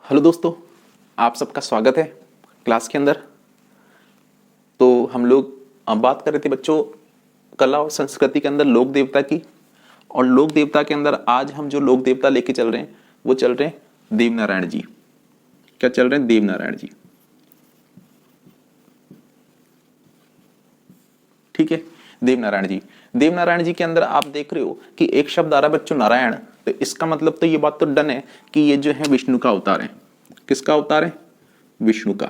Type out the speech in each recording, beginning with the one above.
Hello दोस्तों, आप सबका स्वागत है क्लास के अंदर। तो हम लोग बात कर रहे थे बच्चों कला और संस्कृति के अंदर लोक देवता की। और लोक देवता के अंदर आज हम जो लोक देवता लेके चल रहे हैं वो चल रहे हैं देवनारायण जी। क्या चल रहे हैं? देवनारायण जी। ठीक है, देवनारायण जी। देवनारायण जी के अंदर आप देख रहे हो कि एक शब्द आ रहा है बच्चों, नारायण। तो इसका मतलब तो ये बात तो डन है कि ये जो है विष्णु का अवतार है। किसका अवतार है? विष्णु का।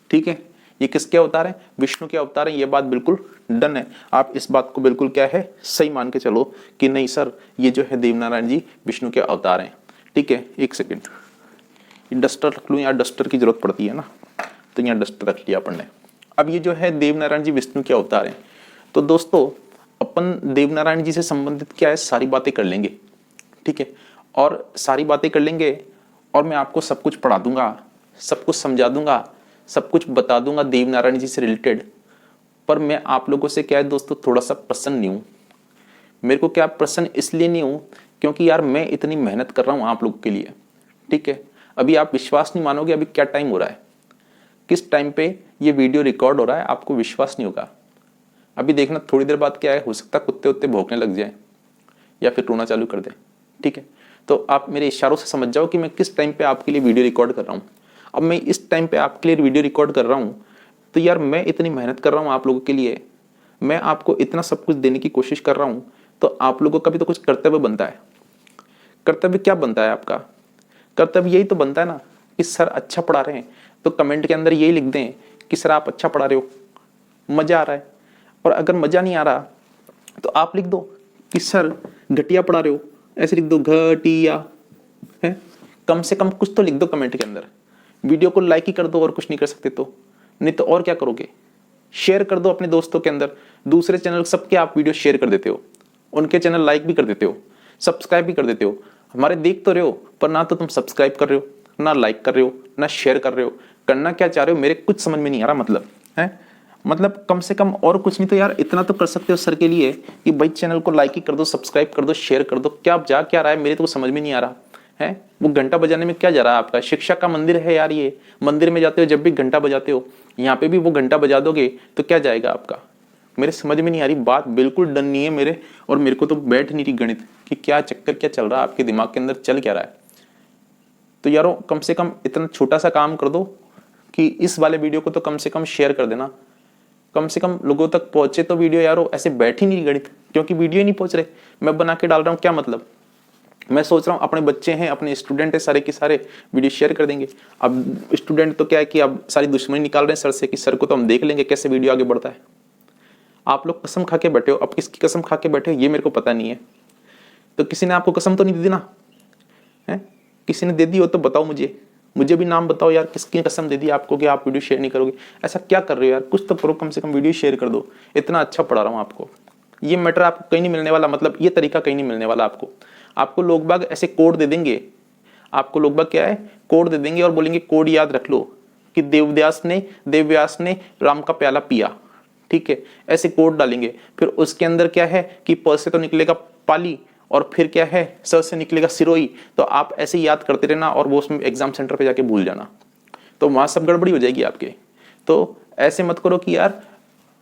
ठीक है, ये किसके अवतार है? विष्णु के अवतार है। ये बात बिल्कुल डन है। आप इस बात को बिल्कुल क्या है, सही मान के चलो कि नहीं सर ये जो है देवनारायण जी विष्णु के अवतार हैं। ठीक है, एक सेकेंड डस्टर रख लूँ, यहाँ डस्टर की जरूरत पड़ती है ना, तो यहाँ डस्टर रख लिया अपन ने। अब ये जो है देवनारायण जी विष्णु के अवतार हैं। तो दोस्तों अपन देवनारायण जी से संबंधित क्या है सारी बातें कर लेंगे। ठीक है, और सारी बातें कर लेंगे और मैं आपको सब कुछ पढ़ा दूंगा, सब कुछ समझा दूंगा, सब कुछ बता दूंगा देवनारायण जी से रिलेटेड। पर मैं आप लोगों से क्या है दोस्तों, थोड़ा सा प्रसन्न नहीं हूँ। मेरे को क्या प्रसन्न इसलिए नहीं हूँ क्योंकि यार मैं इतनी मेहनत कर रहा हूँ आप लोगों के लिए। ठीक है, अभी आप विश्वास नहीं मानोगे अभी क्या टाइम हो रहा है, किस टाइम पे ये वीडियो रिकॉर्ड हो रहा है, आपको विश्वास नहीं होगा। अभी देखना थोड़ी देर बाद क्या है, हो सकता है कुत्ते उत्ते भौंकने लग जाए या फिर रोना चालू कर दें। ठीक है, तो आप मेरे इशारों से समझ जाओ कि मैं किस टाइम पे आपके लिए वीडियो रिकॉर्ड कर रहा हूँ। अब मैं इस टाइम पे आपके लिए वीडियो रिकॉर्ड कर रहा हूँ तो यार मैं इतनी मेहनत कर रहा हूँ आप लोगों के लिए, मैं आपको इतना सब कुछ देने की कोशिश कर रहा हूँ, तो आप लोगों का भी तो कुछ कर्तव्य बनता है। कर्तव्य क्या बनता है आपका? कर्तव्य यही तो बनता है ना कि सर अच्छा पढ़ा रहे हैं तो कमेंट के अंदर यही लिख दें कि सर आप अच्छा पढ़ा रहे हो, मजा आ रहा है। और अगर मजा नहीं आ रहा तो आप लिख दो कि सर घटिया पढ़ा रहे हो, ऐसे लिख दो घटिया है। कम से कम कुछ तो लिख दो कमेंट के अंदर। वीडियो को लाइक ही कर दो और कुछ नहीं कर सकते तो, नहीं तो और क्या करोगे? शेयर कर दो अपने दोस्तों के अंदर। दूसरे चैनल सबके आप वीडियो शेयर कर देते हो, उनके चैनल लाइक भी कर देते हो, सब्सक्राइब भी कर देते हो। हमारे देख तो रहे हो पर ना तो तुम सब्सक्राइब कर रहे हो, ना लाइक कर रहे हो, ना शेयर कर रहे हो। करना क्या चाह रहे हो मेरे कुछ समझ में नहीं आ रहा। मतलब है, मतलब कम से कम और कुछ नहीं तो यार इतना तो कर सकते हो सर के लिए कि भाई चैनल को लाइक ही कर दो, सब्सक्राइब कर दो, शेयर कर दो। क्या जा क्या रहा है मेरे तो समझ में नहीं आ रहा है। वो घंटा बजाने में क्या जा रहा है आपका? शिक्षा का मंदिर है यार ये। मंदिर में जाते हो जब भी घंटा बजाते हो, यहाँ पे भी वो घंटा बजा दोगे तो क्या जाएगा आपका? मेरे समझ में नहीं आ रही बात, बिल्कुल डन नहीं है मेरे। और मेरे को तो बैठ नहीं रही गणित कि क्या चक्कर क्या चल रहा है आपके दिमाग के अंदर, चल क्या रहा है। तो यारो कम से कम इतना छोटा सा काम कर दो कि इस वाले वीडियो को तो कम से कम शेयर कर देना, कम से कम लोगों तक पहुंचे तो वीडियो। यारो ऐसे बैठ ही नहीं गणित, क्योंकि वीडियो ही नहीं पहुंच रहे, मैं बना के डाल रहा हूँ क्या मतलब। मैं सोच रहा हूँ अपने बच्चे हैं, अपने स्टूडेंट है, सारे के सारे वीडियो शेयर कर देंगे। अब स्टूडेंट तो क्या है कि अब सारी दुश्मनी निकाल रहे हैं सर से कि सर को तो हम देख लेंगे कैसे वीडियो आगे बढ़ता है। आप लोग कसम खा के बैठे हो, अब किसकी कसम खा के बैठे हो ये मेरे को पता नहीं है। तो किसी ने आपको कसम तो नहीं दी ना है? किसी ने दे दी हो तो बताओ मुझे, मुझे भी नाम बताओ यार किसकी कसम दे दी आपको कि आप वीडियो शेयर नहीं करोगे। ऐसा क्या कर रहे हो यार, कुछ तो करो, कम से कम वीडियो शेयर कर दो। इतना अच्छा पढ़ा रहा हूँ आपको, ये मैटर आपको कहीं नहीं मिलने वाला, मतलब ये तरीका कहीं नहीं मिलने वाला आपको। आपको लोग बाग ऐसे कोड दे देंगे, आपको लोग बाग क्या है कोड दे देंगे और बोलेंगे कोड याद रख लो कि देवव्यास ने राम का प्याला पिया। ठीक है, ऐसे कोड डालेंगे, फिर उसके अंदर क्या है कि प से तो निकलेगा पाली और फिर क्या है स से निकलेगा सिरोही। तो आप ऐसे ही याद करते रहना और वो उसमें एग्जाम सेंटर पे जाके भूल जाना, तो वहां सब गड़बड़ी हो जाएगी आपके। तो ऐसे मत करो कि यार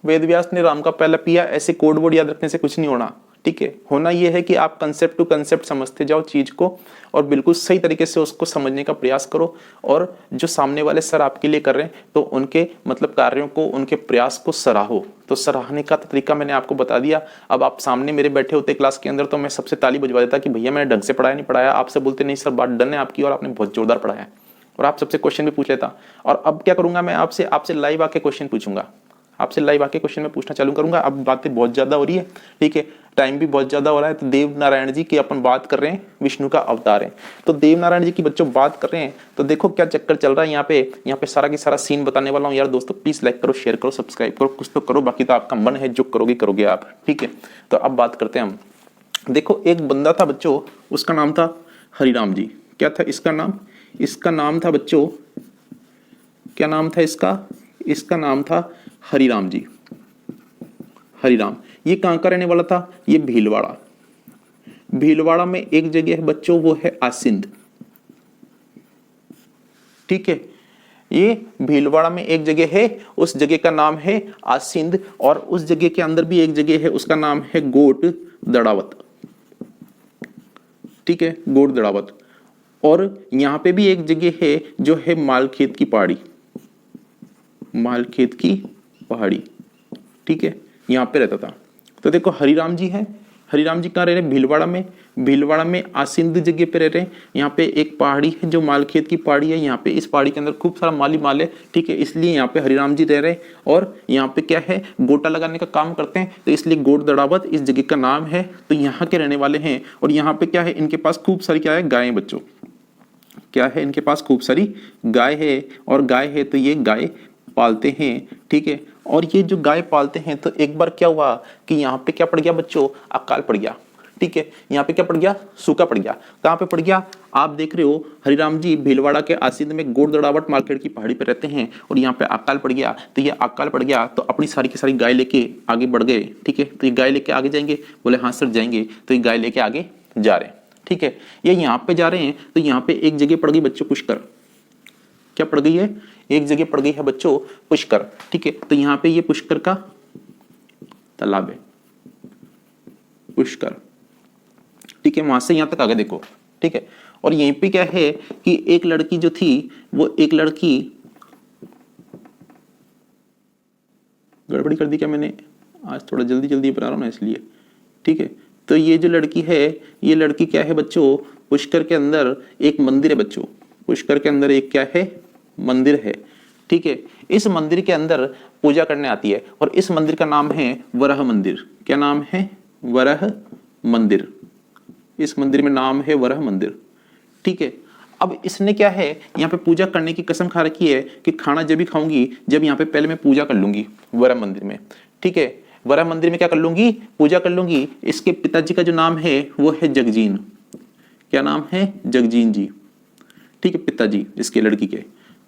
वेदव्यास ने राम का प्याला पिया, ऐसे कोड वर्ड याद रखने से कुछ नहीं होना। ठीक है, होना यह है कि आप कंसेप्ट टू कंसेप्ट समझते जाओ चीज को और बिल्कुल सही तरीके से उसको समझने का प्रयास करो। और जो सामने वाले सर आपके लिए कर रहे हैं तो उनके मतलब कार्यों को, उनके प्रयास को सराहो। तो सराहने का तरीका मैंने आपको बता दिया। अब आप सामने मेरे बैठे होते क्लास के अंदर तो मैं सबसे ताली बजवा देता कि भैया मैंने ढंग से पढ़ाया नहीं पढ़ाया। आपसे बोलते नहीं सर बात डन है आपकी और आपने बहुत जोरदार पढ़ाया है, और आप सबसे क्वेश्चन भी पूछ लेता। और अब क्या करूंगा मैं आपसे लाइव आके क्वेश्चन पूछूंगा, आपसे लाइव आके क्वेश्चन में पूछना चालू करूंगा। अब बातें बहुत ज्यादा हो रही है, ठीक है, टाइम भी बहुत ज्यादा हो रहा है। तो देवनारायण जी की अपन बात कर रहे हैं, विष्णु का अवतार है। तो देवनारायण जी की बच्चों बात कर रहे हैं तो देखो क्या चक्कर चल रहा है यहाँ पे सारा की सारा सीन बताने वाला हूँ यार दोस्तों। प्लीज लाइक करो, शेयर करो, सब्सक्राइब करो, कुछ तो करो, बाकी तो आपका मन है जो करोगे आप। ठीक है, तो अब बात करते हैं हम। देखो एक बंदा था बच्चों, उसका नाम था हरिराम जी। क्या था इसका नाम? इसका नाम था बच्चों, क्या नाम था इसका? इसका नाम था हरिराम जी। हरिराम, ये कहाँ का रहने वाला था? ये भीलवाड़ा। भीलवाड़ा में एक जगह है बच्चों, वो है आसिंद। ठीक है। ये भीलवाड़ा में एक जगह है, उस जगह का नाम है आसिंद, और उस जगह के अंदर भी एक जगह है, उसका नाम है गोट दड़ावत। ठीक है, गोट दड़ावत। और यहां पे भी एक जगह है जो है मालखेत की पहाड़ी, मालखेत की पहाड़ी। ठीक है, यहां पे रहता था। तो देखो हरिराम जी है, हरिराम जी कहाँ रह रहे हैं? भीलवाड़ा में। भीलवाड़ा में आसिंद जगह पे रह रहे हैं। यहाँ पे एक पहाड़ी है जो मालखेत की पहाड़ी है, यहाँ पे इस पहाड़ी के अंदर खूब सारा माली माल है। ठीक है, इसलिए यहाँ पे हरिराम जी रह रहे हैं। और यहाँ पे क्या है, गोटा लगाने का काम करते हैं, तो इसलिए गोट दड़ावत इस जगह का नाम है। तो यहाँ के रहने वाले हैं। और यहाँ पे क्या है, इनके पास खूब सारी क्या है, गायें बच्चों। क्या है, इनके पास खूब सारी गाय है, और गाय है तो ये गाय पालते हैं। ठीक है, और ये जो गाय पालते हैं, तो एक बार क्या हुआ कि यहाँ पे क्या पड़ गया बच्चों, अकाल पड़ गया। ठीक है, यहाँ पे क्या पड़ गया, सूखा पड़ गया। कहाँ पे पड़ गया, आप देख रहे हो हरिराम जी भीलवाड़ा के आसिंद में गोट दड़ावट मार्केट की पहाड़ी पे रहते हैं, और यहाँ पे अकाल पड़ गया। तो ये अकाल पड़ गया तो अपनी सारी की सारी गाय लेके आगे बढ़ गए। ठीक है, तो ये गाय लेके आगे जाएंगे, बोले हाँ सर जाएंगे। तो ये गाय लेके आगे जा रहे हैं। ठीक है, ये यहाँ पे जा रहे हैं, तो यहाँ पे एक जगह पड़ गई बच्चों पुष्कर। क्या पड़ गई है, एक जगह पड़ गई है बच्चों पुष्कर। ठीक है, तो यहाँ पे ये पुष्कर का तालाब है, पुष्कर। ठीक है, वहां से यहां तक आ गए देखो। ठीक है, और यहीं पे क्या है कि एक लड़की जो थी, वो एक लड़की, गड़बड़ी कर दी क्या मैंने, आज थोड़ा जल्दी जल्दी बना रहा हूं ना इसलिए। ठीक है, तो ये जो लड़की है, ये लड़की क्या है बच्चों, पुष्कर के अंदर एक मंदिर है बच्चों, पुष्कर के अंदर एक क्या है, मंदिर है। ठीक है, इस मंदिर के अंदर पूजा करने आती है, और इस मंदिर का नाम है वराह मंदिर। क्या नाम है, वराह मंदिर। इस मंदिर में नाम है वराह मंदिर। ठीक है, अब इसने क्या है, यहाँ पे पूजा करने की कसम खा रखी है कि खाना जब भी खाऊंगी जब यहाँ पे पहले मैं पूजा कर लूंगी वराह मंदिर में। ठीक है, वराह मंदिर में क्या कर लूंगी, पूजा कर लूंगी। इसके पिताजी का जो नाम है वो है जगजीन। क्या नाम है, जगजीन जी। ठीक है, पिताजी इसके लड़की के।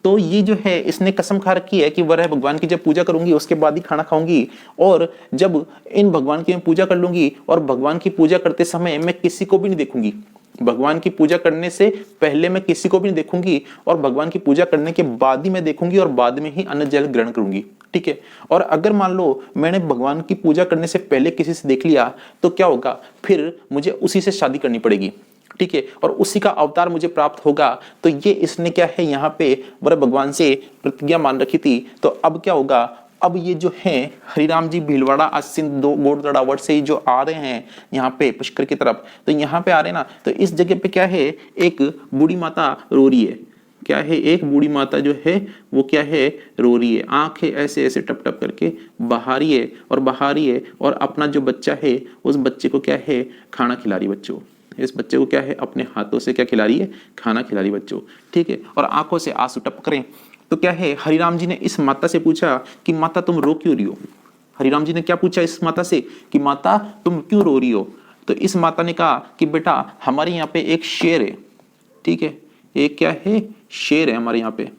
तो ये जो है, इसने कसम खा रखी है कि वह भगवान की जब पूजा करूंगी उसके बाद ही खाना खाऊंगी, और जब इन भगवान की मैं पूजा कर लूंगी, और भगवान की पूजा करते समय मैं किसी को भी नहीं देखूंगी। भगवान की पूजा करने से पहले मैं किसी को भी नहीं देखूंगी, और भगवान की पूजा करने के बाद ही मैं देखूंगी, और बाद में ही अन्न जल ग्रहण करूंगी। ठीक है, और अगर मान लो मैंने भगवान की पूजा करने से पहले किसी से देख लिया, तो क्या होगा, फिर मुझे उसी से शादी करनी पड़ेगी। ठीक है, और उसी का अवतार मुझे प्राप्त होगा। तो ये इसने क्या है, यहाँ पे वर भगवान से प्रतिज्ञा मान रखी थी। तो अब क्या होगा, अब ये जो है हरिराम जी भीलवाड़ा आसिंद दो गोट दड़ावट से जो आ रहे हैं यहाँ पे पुष्कर की तरफ, तो यहाँ पे आ रहे हैं ना, तो इस जगह पे क्या है, एक बूढ़ी माता रो रही है। क्या है, एक बूढ़ी माता जो है वो क्या है, रो रही है, आंखें ऐसे ऐसे टप टप करके बहा रही है, और बहा रही है, और अपना जो बच्चा है उस बच्चे को क्या है, खाना खिला रही है बच्चों। इस बच्चे को क्या है, अपने हाथों से क्या खिला रही है, खाना खिला रही बच्चों। ठीक है, और आंखों से आंसू टपक रहे हैं। तो क्या है, हरिराम जी ने इस माता से पूछा कि माता तुम रो क्यों रही हो। हरिराम जी ने क्या पूछा इस माता से कि माता तुम क्यों रो रही हो। तो इस माता ने कहा कि बेटा हमारे यहाँ पे एक शेर है। ठीक है, एक क्या है, शेर है हमारे यहाँ पे।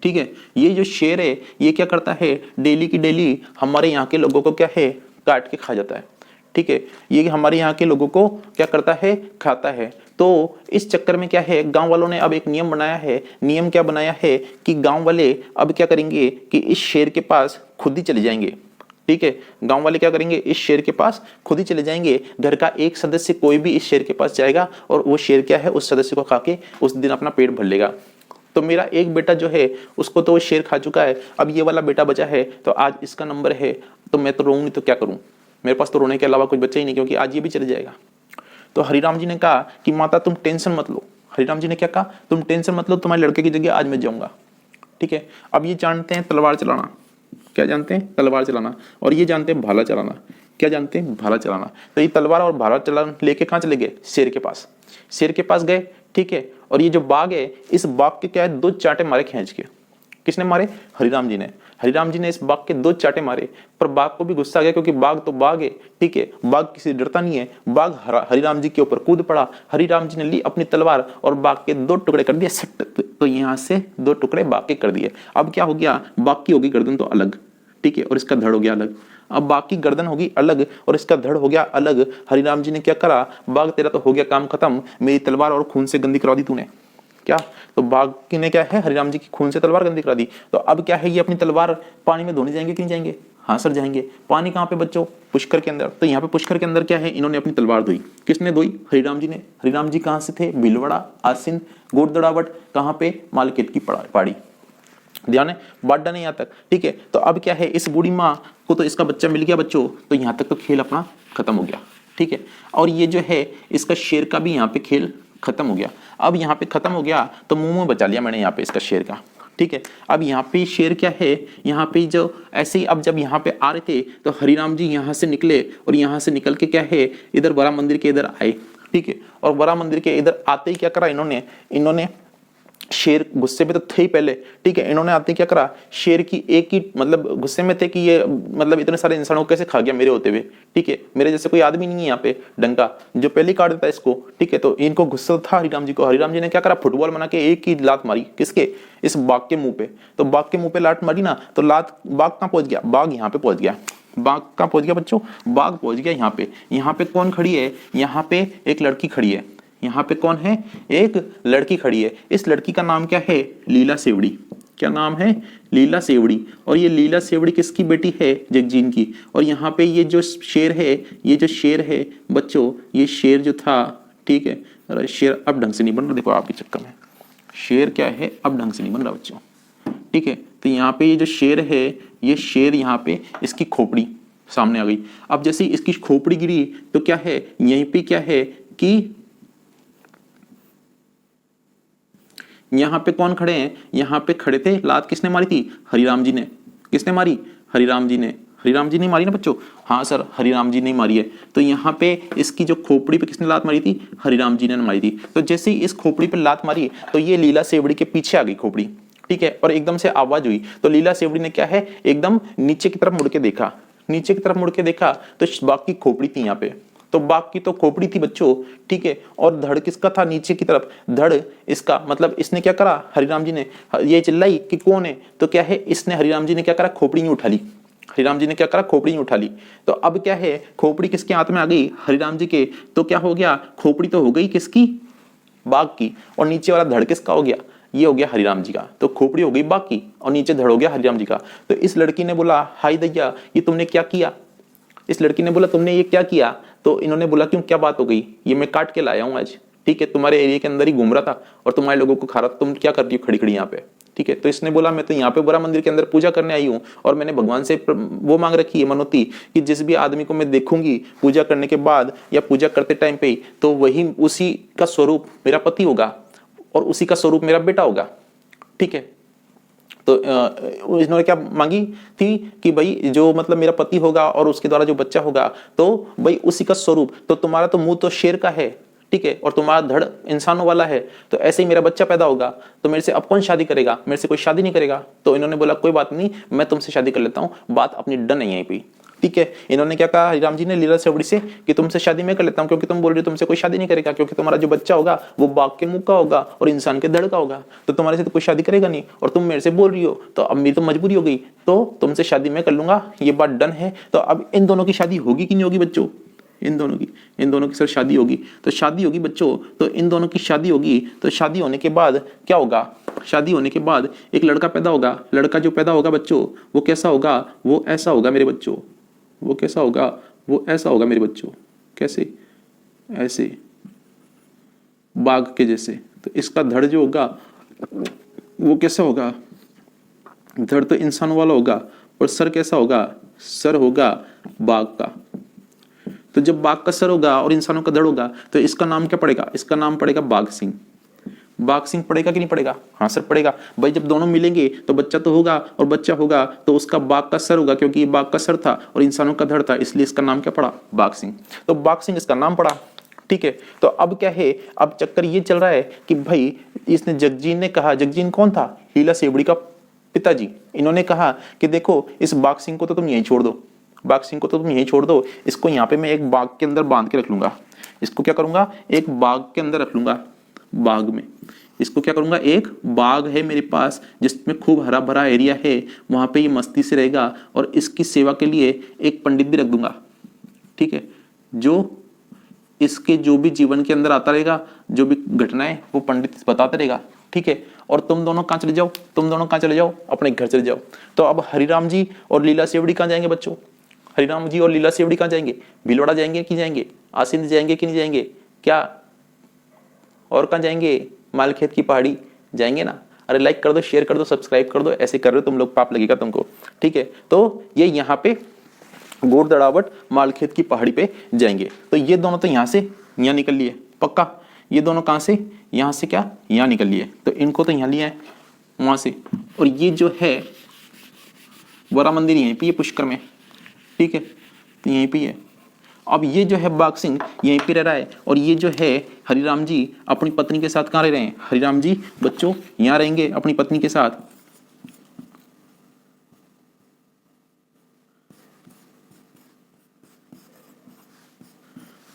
ठीक है, ये जो शेर है ये क्या करता है, डेली की डेली हमारे यहाँ के लोगों को क्या है, काट के खा जाता है। ठीक है, ये हमारे यहाँ के लोगों को क्या करता है, खाता है। तो इस चक्कर में क्या है, गांव वालों ने अब एक नियम बनाया है। नियम क्या बनाया है कि गांव वाले अब क्या करेंगे कि इस शेर के पास खुद ही चले जाएंगे। ठीक है, गांव वाले क्या करेंगे, इस शेर के पास खुद ही चले जाएंगे। घर का एक सदस्य कोई भी इस शेर के पास जाएगा, और वो शेर क्या है, उस सदस्य को खा के उस दिन अपना पेट भर लेगा। तो मेरा एक बेटा जो है उसको तो वो शेर खा चुका है, अब ये वाला बेटा बचा है, तो आज इसका नंबर है, तो मैं तो रोऊं नहीं तो क्या करूं, मेरे पास तो रोने के अलावा कुछ बचा ही नहीं, क्योंकि आज ये भी चले जाएगा। तो हरिराम जी ने कहा कि माता तुम टेंशन मत लो। हरिराम जी ने क्या कहा, तुम टेंशन मत लो, तुम्हारे लड़के की जगह आज मैं जाऊंगा। ठीक है, अब ये जानते हैं तलवार चलाना। क्या जानते हैं, तलवार चलाना। और ये जानते हैं भाला चलाना। क्या जानते हैं, भाला चलाना। तो ये तलवार और भाला चलाना लेके कहाँ चले गए, शेर के पास। शेर के पास गए। ठीक है, और ये जो बाघ है, इस बाघ के क्या है, 2 चांटे मारे खींच के। किसने मारे, हरिराम जी ने। हरिराम जी ने इस बाघ के 2 चांटे मारे, पर बाघ को भी गुस्सा आ गया, क्योंकि बाघ तो बाघ है। ठीक है, बाघ किसी डरता नहीं है। बाघ हरिराम जी के ऊपर कूद पड़ा। हरिराम जी ने ली अपनी तलवार और बाघ के 2 टुकड़े कर दिए, सट। तो यहाँ से 2 टुकड़े बाघ के कर दिए। अब क्या हो गया, बाघ की होगी गर्दन तो अलग। ठीक है, और इसका धड़ हो गया अलग। अब बाघ की गर्दन होगी अलग और इसका धड़ हो गया अलग। हरिराम जी ने क्या करा, बाघ तेरा तो हो गया काम खत्म, मेरी तलवार और खून से गंदी करवा दी तूने। क्या, तो बाघ ने क्या है हरिराम जी की खून से तलवार गंदी करा दी। तो अब क्या है, ये अपनी तलवार पानी में धोने जाएंगे कि नहीं जाएंगे? हाँ सर जाएंगे। पानी कहाँ पे बच्चों? पुष्कर के अंदर। तो यहाँ पे पुष्कर के अंदर क्या है, इन्होंने अपनी तलवार धोई। किसने धोई? हरिराम जी ने। हरिराम जी कहाँ से थे? भीलवाड़ा, आसिन, गोडदड़ावट, कहाँ पे? मालकेत की पहाड़ी। ध्यान है, बात डन है यहाँ तक, ठीक है। तो अब क्या है, इस बूढ़ी माँ को तो इसका बच्चा मिल गया बच्चों, तो यहाँ तक तो खेल अपना खत्म हो गया, ठीक है। और ये जो है इसका शेर का भी यहाँ पे खेल खत्म हो गया। अब यहाँ पे खत्म हो गया तो मुंह में बचा लिया मैंने यहाँ पे इसका शेर का, ठीक है। अब यहाँ पे शेर क्या है, यहाँ पे जो ऐसे ही अब जब यहाँ पे आ रहे थे तो हरिराम जी यहाँ से निकले और यहाँ से निकल के क्या है इधर बड़ा मंदिर के इधर आए, ठीक है। और बड़ा मंदिर के इधर आते ही क्या करा इन्होंने शेर गुस्से में तो थे ही पहले, ठीक है। इन्होंने आते क्या करा, शेर की एक ही मतलब गुस्से में थे कि ये मतलब इतने सारे इंसानों को कैसे खा गया मेरे होते हुए, ठीक है। मेरे जैसे कोई आदमी नहीं है यहाँ पे डंका जो पहले काट देता है इसको, ठीक है। तो इनको गुस्सा था हरिराम जी को। हरिराम जी ने क्या करा, फुटबॉल बना के एक ही लात मारी, किसके? इस बाघ के मुंह पे। तो बाघ के मुंह पे लात मारी ना, तो लात बाघ कहाँ पहुंच गया? बाघ यहाँ पे पहुंच गया। बाघ कहाँ पहुंच गया बच्चों? बाघ पहुंच गया यहाँ पे। यहाँ पे कौन खड़ी है? यहाँ पे एक लड़की खड़ी है। यहाँ पे कौन है? एक लड़की खड़ी है। इस लड़की का नाम क्या है? लीला सेवड़ी। क्या नाम है? लीला सेवड़ी। और ये लीला सेवड़ी किसकी बेटी है? जगजीन की। और यहाँ पे ये जो शेर है, ये जो शेर है बच्चों, ये शेर जो था, ठीक है। अरे शेर अब ढंग से नहीं बन रहा, देखो आपके चक्कर में शेर क्या है अब ढंग से नहीं बन रहा बच्चों, ठीक है। तो यहाँ पे ये जो शेर है, ये शेर यहाँ पे इसकी खोपड़ी सामने आ गई। अब जैसे इसकी खोपड़ी गिरी तो क्या है, यहीं पे क्या है कि यहाँ पे कौन खड़े हैं? यहाँ पे खड़े थे, लात किसने मारी थी? हरिराम जी ने। किसने मारी? हरिराम जी ने। हरिराम जी ने मारी ना बच्चों? हाँ सर हरिराम जी ने मारी है। तो यहाँ पे इसकी जो खोपड़ी पे किसने लात मारी थी? हरिराम जी ने मारी थी। तो जैसे ही इस खोपड़ी पे लात मारी तो ये लीला सेवड़ी के पीछे आ गई खोपड़ी, ठीक है। और एकदम से आवाज हुई तो लीला सेवड़ी ने क्या है, एकदम नीचे की तरफ मुड़ के देखा। नीचे की तरफ मुड़ के देखा तो बाघ की खोपड़ी थी यहाँ पे। तो बाघ की तो खोपड़ी थी बच्चों, ठीक है। और धड़ किसका था? नीचे की तरफ धड़ इसका। मतलब इसने क्या करा, हरिराम जी ने ये चिल्लाई कि कौन है, तो क्या है इसने हरिराम जी ने क्या करा, खोपड़ी नहीं उठा ली। हरिराम जी ने क्या करा, खोपड़ी नहीं उठा ली। तो अब क्या है, खोपड़ी किसके हाथ में आ गई? हरिराम जी के। तो क्या हो गया, खोपड़ी तो हो गई किसकी? बाघ की। और नीचे वाला धड़ किसका हो गया? ये हो गया हरिराम जी का। तो खोपड़ी हो गई बाघ की और नीचे धड़ हो गया हरिराम जी का। तो इस लड़की ने बोला, हाय दैया ये तुमने क्या किया? इस लड़की ने बोला तुमने ये क्या किया? तो इन्होंने बोला क्यों, क्या बात हो गई? ये मैं काट के लाया हूं आज, ठीक है। तुम्हारे एरिया के अंदर ही घूम रहा था और तुम्हारे लोगों को खा रहा था, तुम क्या कर रही हो खड़ी खड़ी यहाँ पे, ठीक है। तो इसने बोला मैं तो यहाँ पे बुरा मंदिर के अंदर पूजा करने आई हूँ और मैंने भगवान से वो मांग रखी है मनोती कि जिस भी आदमी को मैं देखूंगी पूजा करने के बाद या पूजा करते टाइम पे, तो वही उसी का स्वरूप मेरा पति होगा और उसी का स्वरूप मेरा बेटा होगा, ठीक है। तो इन्होंने क्या मांगी थी कि भाई जो मतलब मेरा पति होगा और उसके द्वारा जो बच्चा होगा तो भाई उसी का स्वरूप। तो तुम्हारा तो मुंह तो शेर का है, ठीक है, और तुम्हारा धड़ इंसानों वाला है। तो ऐसे ही मेरा बच्चा पैदा होगा तो मेरे से अब कौन शादी करेगा? मेरे से कोई शादी नहीं करेगा। तो इन्होंने बोला कोई बात नहीं, मैं तुमसे शादी कर लेता हूँ। बात अपनी डन है यहीं पे, ठीक है। इन्होंने क्या कहा हरिराम जी ने लीला सेवड़ी से कि तुमसे शादी मैं कर लेता हूं, क्योंकि तुम बोल रहे हो तुमसे कोई शादी नहीं करेगा, क्योंकि तुम्हारा जो बच्चा होगा वो बाघ के मुंह का होगा और इंसान के धड़ का होगा। तो तुम्हारे से तो कोई शादी करेगा नहीं और तुम मेरे से बोल रही हो, तो अब मेरी तो मजबूरी हो गई, तो तुमसे शादी मैं कर लूंगा। ये बात डन है। तो अब इन दोनों की शादी होगी कि नहीं होगी बच्चों? इन दोनों की सर शादी होगी। तो शादी होगी बच्चों, तो इन दोनों की शादी होगी। तो शादी होने के बाद क्या होगा? शादी होने के बाद एक लड़का पैदा होगा। लड़का जो पैदा होगा बच्चों वो कैसा होगा? वो ऐसा होगा मेरे बच्चों। वो कैसा होगा? वो ऐसा होगा मेरे बच्चों। कैसे? ऐसे, बाघ के जैसे। तो इसका धड़ जो होगा वो कैसा होगा? धड़ तो इंसान वाला होगा। और सर कैसा होगा? सर होगा बाघ का। तो जब बाघ का सर होगा और इंसानों का धड़ होगा तो इसका नाम क्या पड़ेगा? इसका नाम पड़ेगा बाघ सिंह। बाघ सिंह पड़ेगा कि नहीं पड़ेगा? हाँ सर पड़ेगा। भाई जब दोनों मिलेंगे तो बच्चा तो होगा, और बच्चा होगा तो उसका बाघ का सर होगा, क्योंकि ये बाघ का सर था और इंसानों का धड़ था, इसलिए इसका नाम क्या पड़ा? बाघ सिंह। तो बाघ सिंह इसका नाम पड़ा, ठीक है। तो अब क्या है, अब चक्कर ये चल रहा है कि भाई इसने जगजीन ने कहा, जगजीन कौन था? लीला सेवड़ी का पिताजी। इन्होंने कहा कि देखो इस बाघ सिंह को तो तुम यहीं छोड़ दो, बाघ सिंह को तो तुम यहीं छोड़ दो, इसको यहाँ पे मैं एक बाग के अंदर बांध के रख लूंगा। इसको क्या करूंगा? एक बाग के अंदर रख लूंगा। बाग में इसको क्या करूंगा? एक बाग है मेरे पास जिसमें खूब हरा भरा एरिया है, वहां पे ये मस्ती से रहेगा और इसकी सेवा के लिए एक पंडित भी रख दूंगा, ठीक है, जो इसके जो भी जीवन के अंदर आता रहेगा, जो भी घटनाएं वो पंडित बताते रहेगा, ठीक है, और तुम दोनों कहाँ चले जाओ, तुम दोनों कहाँ चले जाओ, अपने घर चले जाओ। तो अब हरिराम जी और लीला सेवड़ी कहाँ जाएंगे बच्चों, हरिराम जी और लीला सेवड़ी कहाँ जाएंगे, भीलवाड़ा जाएंगे कि जाएंगे, आसिंद जाएंगे कि नहीं जाएंगे, क्या और कहाँ जाएंगे, मालखेत की पहाड़ी जाएंगे ना। अरे लाइक कर दो, शेयर कर दो, सब्सक्राइब कर दो, ऐसे कर रहे हो तुम लोग, पाप लगेगा तुमको, ठीक है। तो ये यहाँ पे गोड़ दड़ावट मालखेत की पहाड़ी पे जाएंगे। तो ये दोनों तो यहाँ से यहाँ निकल लिए पक्का, ये दोनों कहाँ से, यहाँ से क्या, यहाँ निकल लिए, तो इनको तो यहाँ लिया है वहाँ से। और ये जो है बड़ा मंदिर यहीं पे है पुष्कर में, ठीक है, तो यहीं पे है। अब ये जो है बाघ सिंह यहीं पे रह रहा है, और ये जो है हरिराम जी अपनी पत्नी के साथ कहाँ रह रहे हैं, हरिराम जी बच्चों यहाँ रहेंगे अपनी पत्नी के साथ।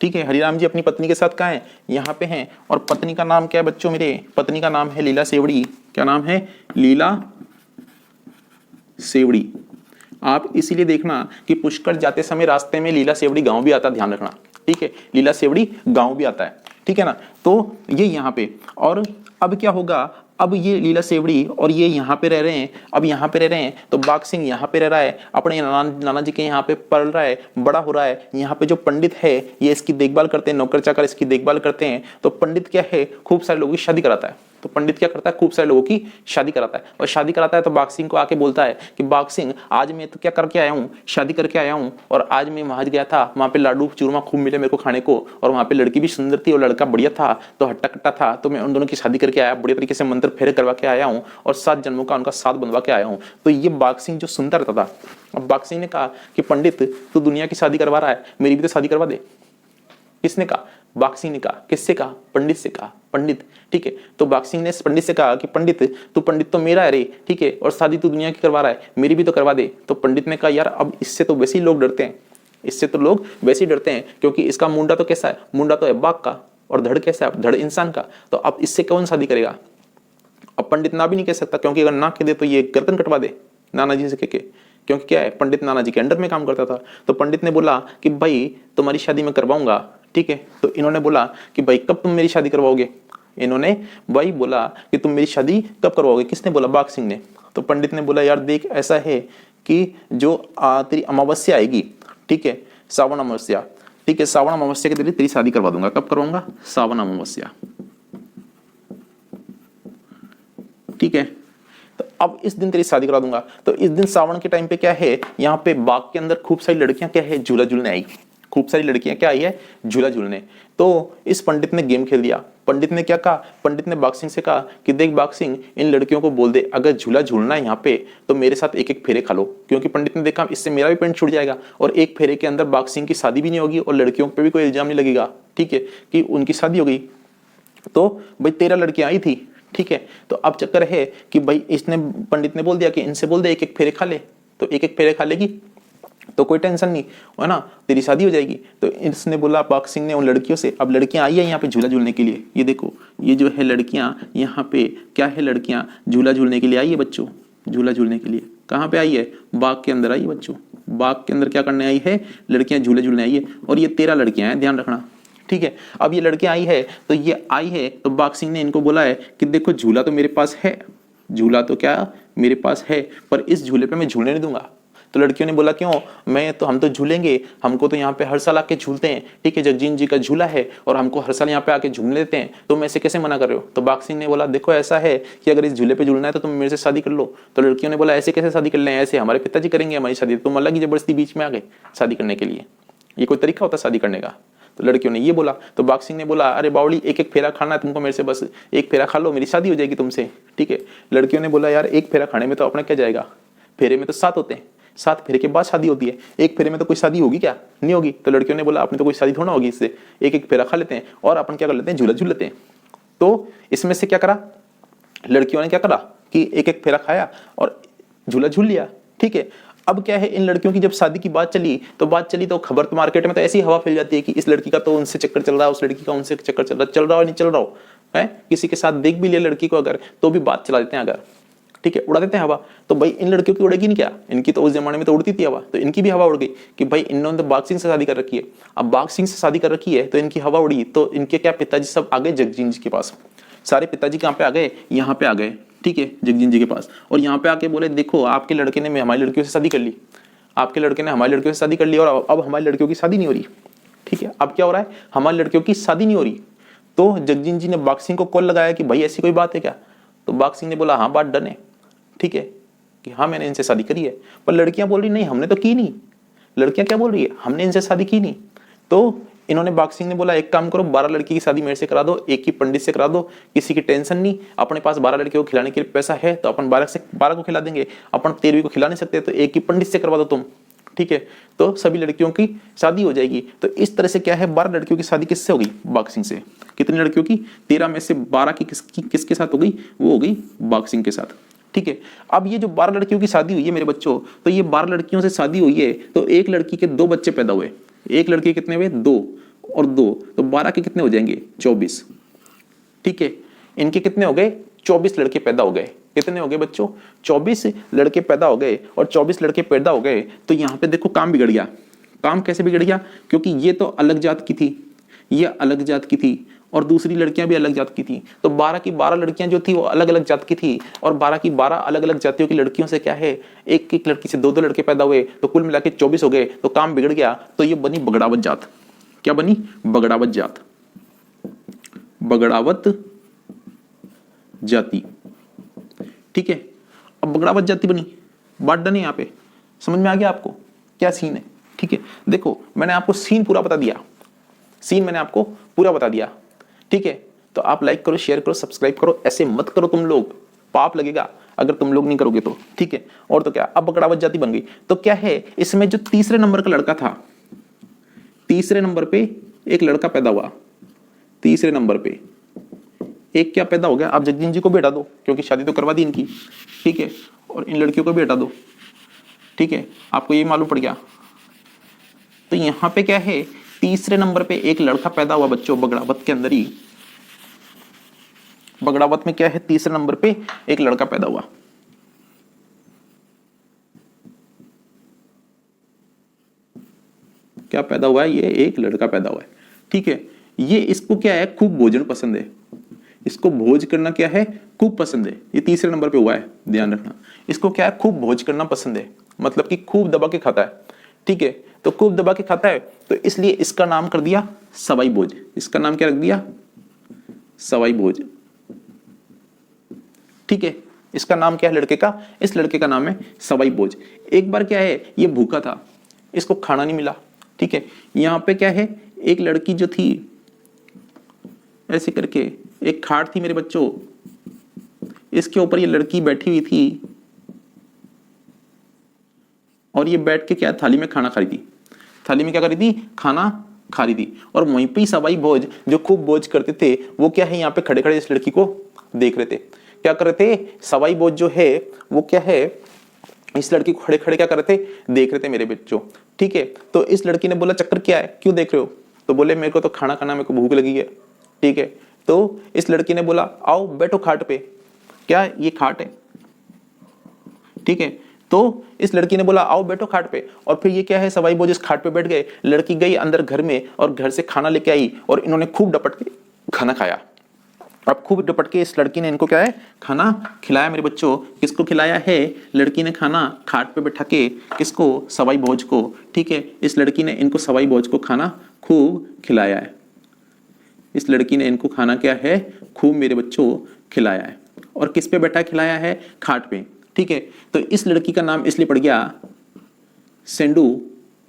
ठीक है, हरिराम जी अपनी पत्नी के साथ कहाँ है, यहाँ पे हैं। और पत्नी का नाम क्या है बच्चों मेरे, पत्नी का नाम है लीला सेवड़ी। क्या नाम है, लीला सेवड़ी। आप इसीलिए देखना कि पुष्कर जाते समय रास्ते में लीला सेवड़ी गांव भी आता है, ध्यान रखना, ठीक है, लीला सेवड़ी गांव भी आता है, ठीक है ना। तो ये यहाँ पे, और अब क्या होगा, अब ये लीला सेवड़ी और ये यहाँ पे रह रहे हैं, अब यहाँ पे रह रहे हैं, तो बाघ सिंह यहाँ पे रह रहा है, अपने नाना जी के यहाँ पे पल रहा है, बड़ा हो रहा है। यहाँ पे जो पंडित है ये इसकी देखभाल करते हैं, नौकर चाकर इसकी देखभाल करते हैं। तो पंडित क्या है, खूब सारे लोगों की शादी कराता है। तो पंडित क्या करता है, खूब सारे लोगों की शादी कराता है, और शादी कराता है तो बाघ सिंह को आके बोलता है कि बाघ सिंह आज मैं तो क्या करके आया हूँ, शादी करके आया हूँ, और आज मैं वहां गया था, वहां पे लाडू चूरमा खूब मिले मेरे को खाने को, और वहां पे लड़की भी सुंदर थी और लड़का बढ़िया था, तो हट्टा कट्टा था, तो मैं उन दोनों की शादी करके आया, बढ़िया तरीके से मंत्र फेरे करवा के आया हूँ, और 7 जन्मों का उनका साथ बनवा के आया हूँ। तो ये बाघ सिंह जो सुनता रहता था। अब बाघ सिंह ने कहा कि पंडित तू दुनिया की शादी करवा रहा है, मेरी भी तो शादी करवा दे। किसने कहा, बाघ सिंह ने कहा। किससे कहा, पंडित से कहा, पंडित, ठीक है। तो बाघ सिंह ने पंडित से कहा कि पंडित तू पंडित तो मेरा है रे, ठीक है, और शादी तू दुनिया की करवा रहा है, मेरी भी तो करवा दे। तो पंडित ने कहा यार अब इससे तो वैसे ही लोग डरते हैं, इससे तो लोग वैसे ही डरते हैं, क्योंकि इसका मुंडा तो कैसा है, मुंडा तो है बाघ का, और धड़ कैसा है, धड़ इंसान का, तो अब इससे कौन शादी करेगा। अब पंडित ना भी नहीं कह सकता, क्योंकि अगर ना कह दे तो ये गर्दन कटवा दे नाना जी से कह के, क्योंकि क्या है, पंडित नाना जी के अंडर में काम करता था। तो पंडित ने बोला कि भाई तुम्हारी शादी मैं करवाऊंगा, ठीक है। तो इन्होंने बोला कि भाई कब तुम मेरी शादी करवाओगे, इन्होंने भाई बोला कि तुम मेरी शादी कब करवाओगे। किसने बोला, बाघ सिंह ने। तो पंडित ने बोला यार देख ऐसा है कि जो तेरी अमावस्या आएगी, ठीक है, सावन अमावस्या, ठीक है, सावन अमावस्या के दिन तेरी शादी करवा दूंगा। कब करवाऊंगा, सावन अमावस्या, ठीक है। तो अब इस दिन तेरी शादी करा दूंगा। तो इस दिन सावन के टाइम पे क्या है, यहाँ पे बाग के अंदर खूब सारी लड़कियां क्या है, झूला झूलने आई, खूब सारी लड़कियां क्या आई है, झूला झूलने। तो इस पंडित ने गेम खेल दिया। पंडित ने क्या कहा, पंडित ने बाघ सिंह से कहा कि देख बाघ सिंह इन लड़कियों को बोल दे अगर झूला झूलना है यहाँ पे तो मेरे साथ एक एक फेरे खा लो, क्योंकि पंडित ने देखा इससे मेरा भी पेंट छूट जाएगा और एक फेरे के अंदर बाघ सिंह की शादी भी नहीं होगी और लड़कियों पे भी कोई इल्जाम नहीं लगेगा, ठीक है, कि उनकी शादी हो गई। तो भाई 13 लड़कियां आई थी, ठीक है। तो अब चक्कर है कि भाई इसने पंडित ने बोल दिया कि इनसे बोल दे एक एक फेरे खा ले, तो एक एक फेरे खा लेगी तो कोई टेंशन नहीं है ना, तेरी शादी हो जाएगी। तो इसने बोला बाघ सिंह ने उन लड़कियों से, अब लड़कियां आई है यहाँ पे झूला झूलने के लिए, ये देखो ये जो है लड़कियां यहाँ पे क्या है, लड़कियां झूला झूलने के लिए आई है बच्चों, झूला झूलने के लिए कहाँ पे आई है, बाग के अंदर आई है बच्चों, बाग के अंदर क्या करने आई है, लड़कियां झूले झूलने आई है। और ये 13 लड़कियां हैं, ध्यान रखना, ठीक है। अब ये लड़कियां आई है, तो ये आई है तो बाघ सिंह ने इनको बोला है कि देखो झूला तो मेरे पास है, झूला तो क्या मेरे पास है, पर इस झूले पे मैं झूलने नहीं दूंगा। तो लड़कियों ने बोला क्यों, मैं तो हम तो झूलेंगे, हमको तो यहाँ पे हर साल आके झूलते हैं, ठीक है, जगजीत जी का झूला है और हमको हर साल यहाँ पे आके झूलने देते हैं, तो मैं ऐसे कैसे मना कर रहे हो। तो बाघ सिंह ने बोला देखो ऐसा है कि अगर इस झूले पे झूलना है तो तुम मेरे से शादी कर लो। तो लड़कियों ने बोला ऐसे कैसे शादी कर लें, ऐसे हमारे पिताजी करेंगे हमारी शादी, तुम अलग ही जबरदस्ती बीच में आ गए शादी करने के लिए, ये कोई तरीका होता शादी करने का। तो लड़कियों ने ये बोला, तो बाघ सिंह ने बोला अरे बावली एक एक फेरा खाना है तुमको मेरे से, बस एक फेरा खा लो मेरी शादी हो जाएगी तुमसे, ठीक है। लड़कियों ने बोला यार एक फेरा खाने में तो अपना क्या जाएगा, फेरे में तो 7 होते हैं, 7 फेरे के बाद शादी होती है, एक फेरे में तो कोई शादी होगी क्या, नहीं होगी। तो लड़कियों ने बोला अपने तो कोई शादी थोड़ा होगी इससे, एक एक फेरा खा लेते हैं और अपन क्या कर लेते हैं, झूला झूल लेते हैं। तो इसमें से क्या करा, लड़कियों ने क्या करा कि एक एक फेरा खाया और झूला झूल लिया, ठीक है। अब क्या है, इन लड़कियों की जब शादी की बात चली तो खबर तो मार्केट में तो ऐसी हवा फैल जाती है कि इस लड़की का तो उनसे चक्कर चल रहा है, उस लड़की का उनसे चक्कर चल रहा है नहीं चल रहा हो है, किसी के साथ देख भी लिया लड़की को अगर तो भी बात चला देते हैं अगर, ठीक है, उड़ा देते हैं हवा। तो भाई इन लड़कियों की उड़ेगी नहीं क्या, इनकी तो उस जमाने में तो उड़ती थी हवा, तो इनकी भी हवा उड़ गई कि भाई इन्होंने तो बाघ सिंह से शादी कर रखी है। अब बाघ सिंह से शादी कर रखी है तो इनकी हवा उड़ी, तो इनके क्या पिताजी सब आ गए जगजीत जी के पास। सारे पिताजी कहाँ पे आ गए, यहाँ पे आ गए, ठीक है, जगजीत जी के पास, और यहाँ पे आके बोले देखो आपके लड़के ने हमारी लड़कियों से शादी कर ली, आपके लड़के ने हमारी लड़कियों से शादी कर ली और अब हमारी लड़कियों की शादी नहीं हो रही, ठीक है। अब क्या हो रहा है, हमारी लड़कियों की शादी नहीं हो रही। तो जगजीत जी ने बाघ सिंह को कॉल लगाया कि भाई ऐसी कोई बात है क्या। तो बाघ सिंह ने बोला हाँ बात डन है, ठीक है, कि हाँ मैंने इनसे शादी करी है। पर लड़कियां बोल रही नहीं हमने तो की नहीं। लड़कियां क्या बोल रही है, हमने इनसे शादी की नहीं। तो इन्होंने बाघ सिंह ने बोला एक काम करो 12 लड़की की शादी मेरे से करा दो, एक ही पंडित से करा दो, किसी की टेंशन नहीं, अपने पास 12 लड़कियों को खिलाने के लिए पैसा है तो अपन 12 को खिला देंगे, अपन 13वीं को खिला नहीं सकते तो एक ही पंडित से करवा दो तुम, ठीक है, तो सभी लड़कियों की शादी हो जाएगी। तो इस तरह से क्या है 12 लड़कियों की शादी किससे हो गई, बाघ सिंह से। कितनी लड़कियों की, 13 में से 12 की किसके साथ हो गई, वो हो गई बाघ सिंह के साथ, ठीक है। अब ये जो 12 लड़कियों की शादी हुई है मेरे बच्चों, तो ये 12 लड़कियों से शादी हुई है तो एक लड़की के 2 बच्चे पैदा हुए, एक लड़के कितने हुए 2 और 2, तो 12 के कितने हो जाएंगे 24, ठीक है। इनके कितने हो गए 24 लड़के पैदा हो गए। कितने हो गए बच्चों, 24 लड़के पैदा हो गए। और 24 लड़के पैदा हो गए तो यहाँ पे देखो काम बिगड़ गया। काम कैसे बिगड़ गया, क्योंकि ये तो अलग जात की थी, ये अलग जात की थी और दूसरी लड़कियां भी अलग जात की थी। तो 12 की 12 लड़कियां जो थी वो अलग अलग जात की थी और 12 की 12 अलग अलग जातियों की लड़कियों से क्या है, एक एक लड़की से 2-2 लड़के पैदा हुए, तो कुल मिला के 24 हो गए। तो काम बिगड़ गया, तो ये बनी बगड़ावत जात। क्या बनी, बगड़ावत जात, बगड़ावत जाति, ठीक है। अब बगड़ावत जाति बनी, बात डन है यहाँ पे, समझ में आ गया आपको क्या सीन है, ठीक है। देखो मैंने आपको सीन पूरा बता दिया, सीन मैंने आपको पूरा बता दिया, ठीक है। तो आप लाइक करो, शेयर करो, सब्सक्राइब करो, ऐसे मत करो तुम लोग, पाप लगेगा अगर तुम लोग नहीं करोगे तो, ठीक है। और तो क्या, अब बगड़ावत जाति बन गई। तो क्या है, इसमें जो तीसरे नंबर का लड़का था, तीसरे नंबर पे एक लड़का पैदा हुआ, तीसरे नंबर पे एक क्या पैदा हो गया। आप जगजीत जी को भी हटा दो क्योंकि शादी तो करवा दी इनकी, ठीक है, और इन लड़कियों को भी हटा दो, ठीक है, आपको ये मालूम पड़ गया। तो यहां पे क्या है, तीसरे नंबर पे एक लड़का पैदा हुआ बच्चों, बगड़ावत के अंदर ही, बगड़ावत में क्या है, तीसरे नंबर पे एक लड़का पैदा हुआ। क्या पैदा हुआ है, ये एक लड़का पैदा हुआ है, ठीक है। ये इसको क्या है, खूब भोजन पसंद है, इसको भोज करना क्या है, खूब पसंद है। ये तीसरे नंबर पे हुआ है, ध्यान रखना। इसको क्या है, खूब भोज करना पसंद है, मतलब कि खूब दबा के खाता है, ठीक है। तो खूब दबा के खाता है तो इसलिए इसका नाम कर दिया सवाई भोज। इसका नाम क्या रख दिया, सवाई भोज, ठीक है। इसका नाम क्या है लड़के का, इस लड़के का नाम है सवाई भोज। एक बार क्या है, ये भूखा था, इसको खाना नहीं मिला, ठीक है। यहां पे क्या है, एक लड़की जो थी ऐसे करके, एक खाट थी मेरे बच्चों, इसके ऊपर ये लड़की बैठी हुई थी और ये बैठ के क्या थाली में खाना खा रही थी, थाली में क्या कर रही थी, खाना खा रही थी। और वहीं पे सवाई भोज जो खूब भोज करते थे वो क्या है, यहाँ पे खड़े खड़े इस लड़की को देख रहे थे। क्या कर रहे थे, सवाई भोज जो है वो क्या है, इस लड़की को खड़े खड़े क्या कर रहे थे, देख रहे थे मेरे बच्चों, ठीक है। तो इस लड़की ने बोला चक्कर क्या है, क्यों देख रहे हो, तो बोले मेरे को तो खाना खाना, मेरे को भूख लगी है, ठीक है। तो इस लड़की ने बोला आओ बैठो खाट पे, क्या ये खाट है, ठीक है। तो इस लड़की ने बोला आओ बैठो खाट पे, और फिर ये क्या है, सवाई भोज इस खाट पे बैठ गए। लड़की गई अंदर घर में और घर से खाना लेके आई और इन्होंने खूब डपट के खाना खाया। अब खूब डपट के इस लड़की ने इनको क्या है, खाना खिलाया मेरे बच्चों। किसको खिलाया है, लड़की ने खाना खाट पे बैठा के, किसको, सवाई भोज को, ठीक है। इस लड़की ने इनको सवाई भोज को खाना खूब खिलाया है, इस लड़की ने इनको खाना क्या है, खूब मेरे बच्चों खिलाया है। और किस पे बैठा खिलाया है, खाट पे, ठीक है। तो इस लड़की का नाम इसलिए पड़ गया सेंडू